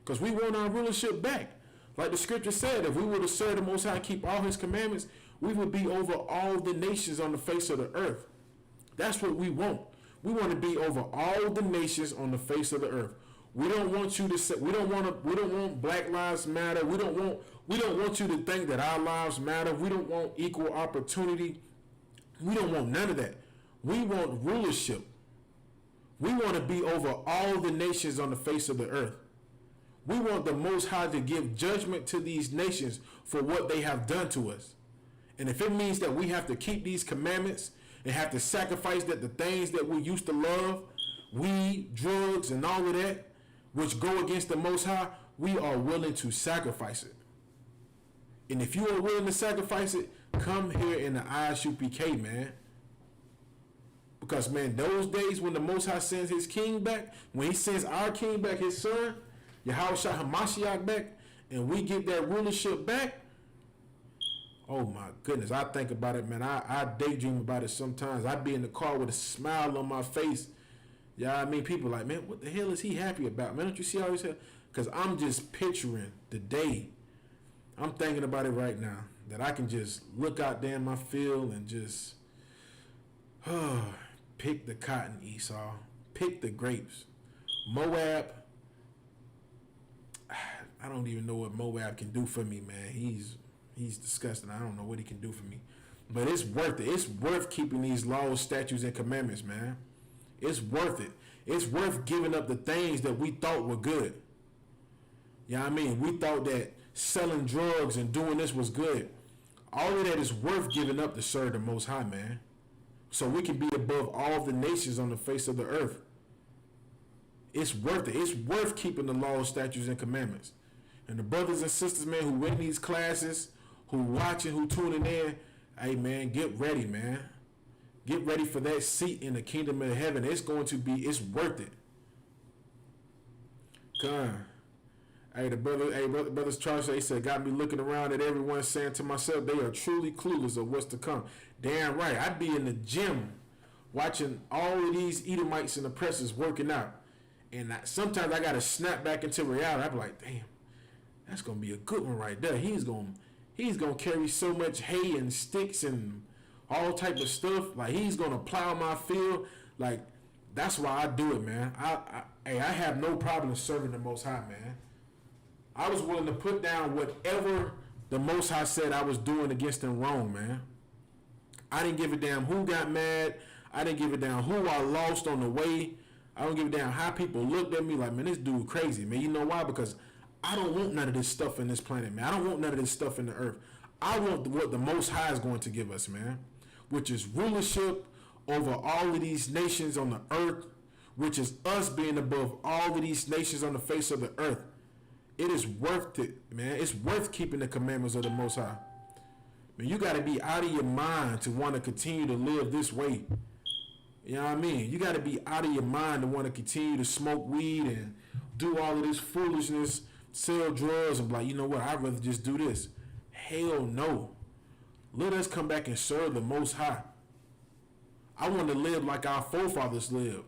because we want our rulership back. Like the scripture said, if we were to serve the Most High and keep all his commandments, we would be over all the nations on the face of the earth. That's what we want. We want to be over all the nations on the face of the earth. We don't want you to say, we don't want Black Lives Matter. We don't want you to think that our lives matter. We don't want equal opportunity. We don't want none of that. We want rulership. We want to be over all the nations on the face of the earth. We want the Most High to give judgment to these nations for what they have done to us. And if it means that we have to keep these commandments and have to sacrifice that the things that we used to love, weed, drugs, and all of that, which go against the Most High, we are willing to sacrifice it. And if you are willing to sacrifice it, come here in the ISUPK, man. Because, man, those days when the Most High sends his king back, when he sends our king back, his son, Yahushua HaMashiach back, and we get that rulership back, oh my goodness, I think about it, man. I daydream about it sometimes. I be in the car with a smile on my face. Yeah, I mean, people like, man, what the hell is he happy about? Man, don't you see all this? Because I'm just picturing the day. I'm thinking about it right now, that I can just look out there in my field and just pick the cotton, Esau. Pick the grapes. Moab, I don't even know what Moab can do for me, man. He's disgusting. I don't know what he can do for me. But it's worth it. It's worth keeping these laws, statutes, and commandments, man. It's worth it. It's worth giving up the things that we thought were good. You know what I mean? We thought that selling drugs and doing this was good. All of that is worth giving up to serve the Most High, man. So we can be above all the nations on the face of the earth. It's worth it. It's worth keeping the laws, statutes, and commandments. And the brothers and sisters, man, who in these classes, who watching, who tuning in, hey, man, get ready, man. Get ready for that seat in the kingdom of heaven. It's worth it. Come on. Hey, brothers Charles, they said, got me looking around at everyone saying to myself, they are truly clueless of what's to come. Damn right. I'd be in the gym watching all of these Edomites and oppressors working out. And sometimes I got to snap back into reality. I be like, damn, that's going to be a good one right there. He's going to carry so much hay and sticks and all type of stuff. Like, he's going to plow my field. Like, that's why I do it, man. I have no problem serving the Most High, man. I was willing to put down whatever the Most High said I was doing against them wrong, man. I didn't give a damn who got mad. I didn't give a damn who I lost on the way. I don't give a damn how people looked at me like, man, this dude crazy, man. You know why? Because I don't want none of this stuff in this planet, man. I don't want none of this stuff in the earth. I want what the Most High is going to give us, man, which is rulership over all of these nations on the earth, which is us being above all of these nations on the face of the earth. It is worth it, man. It's worth keeping the commandments of the Most High. Man, you got to be out of your mind to want to continue to live this way. You know what I mean? You got to be out of your mind to want to continue to smoke weed and do all of this foolishness, sell drugs, and be like, you know what, I'd rather just do this. Hell no. Let us come back and serve the Most High. I want to live like our forefathers lived,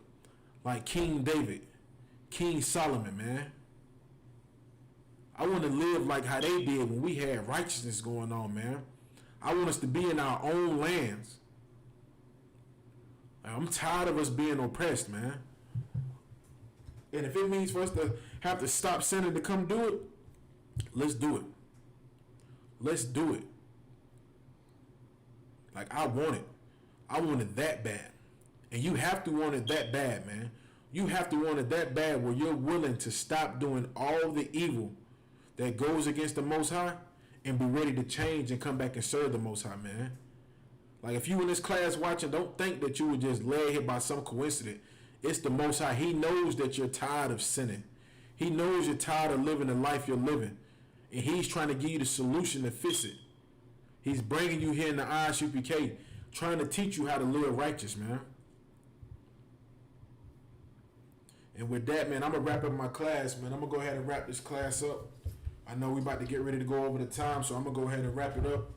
like King David, King Solomon, man. I want to live like how they did when we had righteousness going on, man. I want us to be in our own lands. I'm tired of us being oppressed, man. And if it means for us to have to stop sinning to come do it, let's do it. Let's do it. Like, I want it. I want it that bad. And you have to want it that bad, man. You have to want it that bad where you're willing to stop doing all the evil that goes against the Most High and be ready to change and come back and serve the Most High, man. Like, if you in this class watching, don't think that you were just led here by some coincidence. It's the Most High. He knows that you're tired of sinning. He knows you're tired of living the life you're living. And he's trying to give you the solution to fix it. He's bringing you here in the ISUPK, trying to teach you how to live righteous, man. And with that, man, I'm going to wrap up my class, man. I'm going to go ahead and wrap this class up. I know we about to get ready to go over the time, so I'm going to go ahead and wrap it up.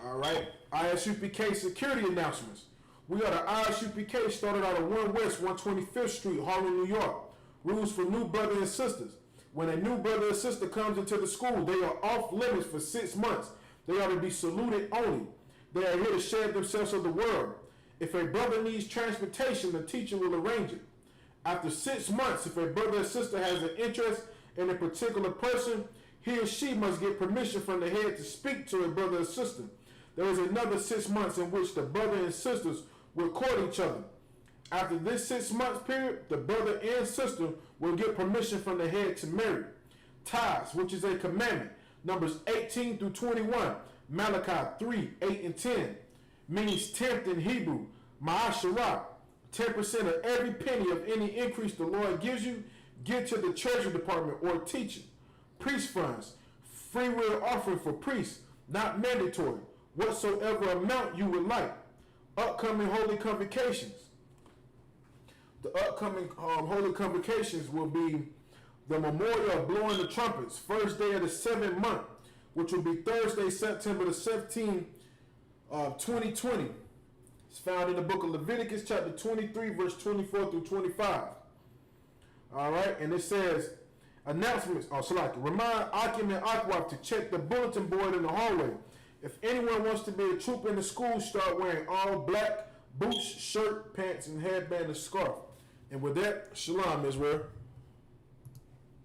All right, ISUPK security announcements. We are the ISUPK, started out of 1 West 125th Street, Harlem, New York. Rules for new brothers and sisters. When a new brother or sister comes into the school, they are off limits for 6 months. They are to be saluted only. They are here to share themselves with the world. If a brother needs transportation, the teacher will arrange it. After 6 months, if a brother or sister has an interest in a particular person, he or she must get permission from the head to speak to a brother or sister. There is another 6 months in which the brother and sisters will court each other. After this 6 months period, the brother and sister will get permission from the head to marry. Tithes, which is a commandment, Numbers 18 through 21, Malachi 3, 8 and 10, means tenth in Hebrew, Ma'asharah. 10% of every penny of any increase the Lord gives you, give to the treasury department or teaching. Priest funds, free will offering for priests, not mandatory. Whatsoever amount you would like. Upcoming holy convocations. The upcoming holy convocations will be the memorial of blowing the trumpets, first day of the 7th month, which will be Thursday, September the 17th of 2020. It's found in the book of Leviticus, chapter 23, verse 24 through 25. All right, and it says, announcements, remind Akim and Akwaf to check the bulletin board in the hallway. If anyone wants to be a trooper in the school, start wearing all black, boots, shirt, pants, and headband and scarf. And with that, shalom, Israel.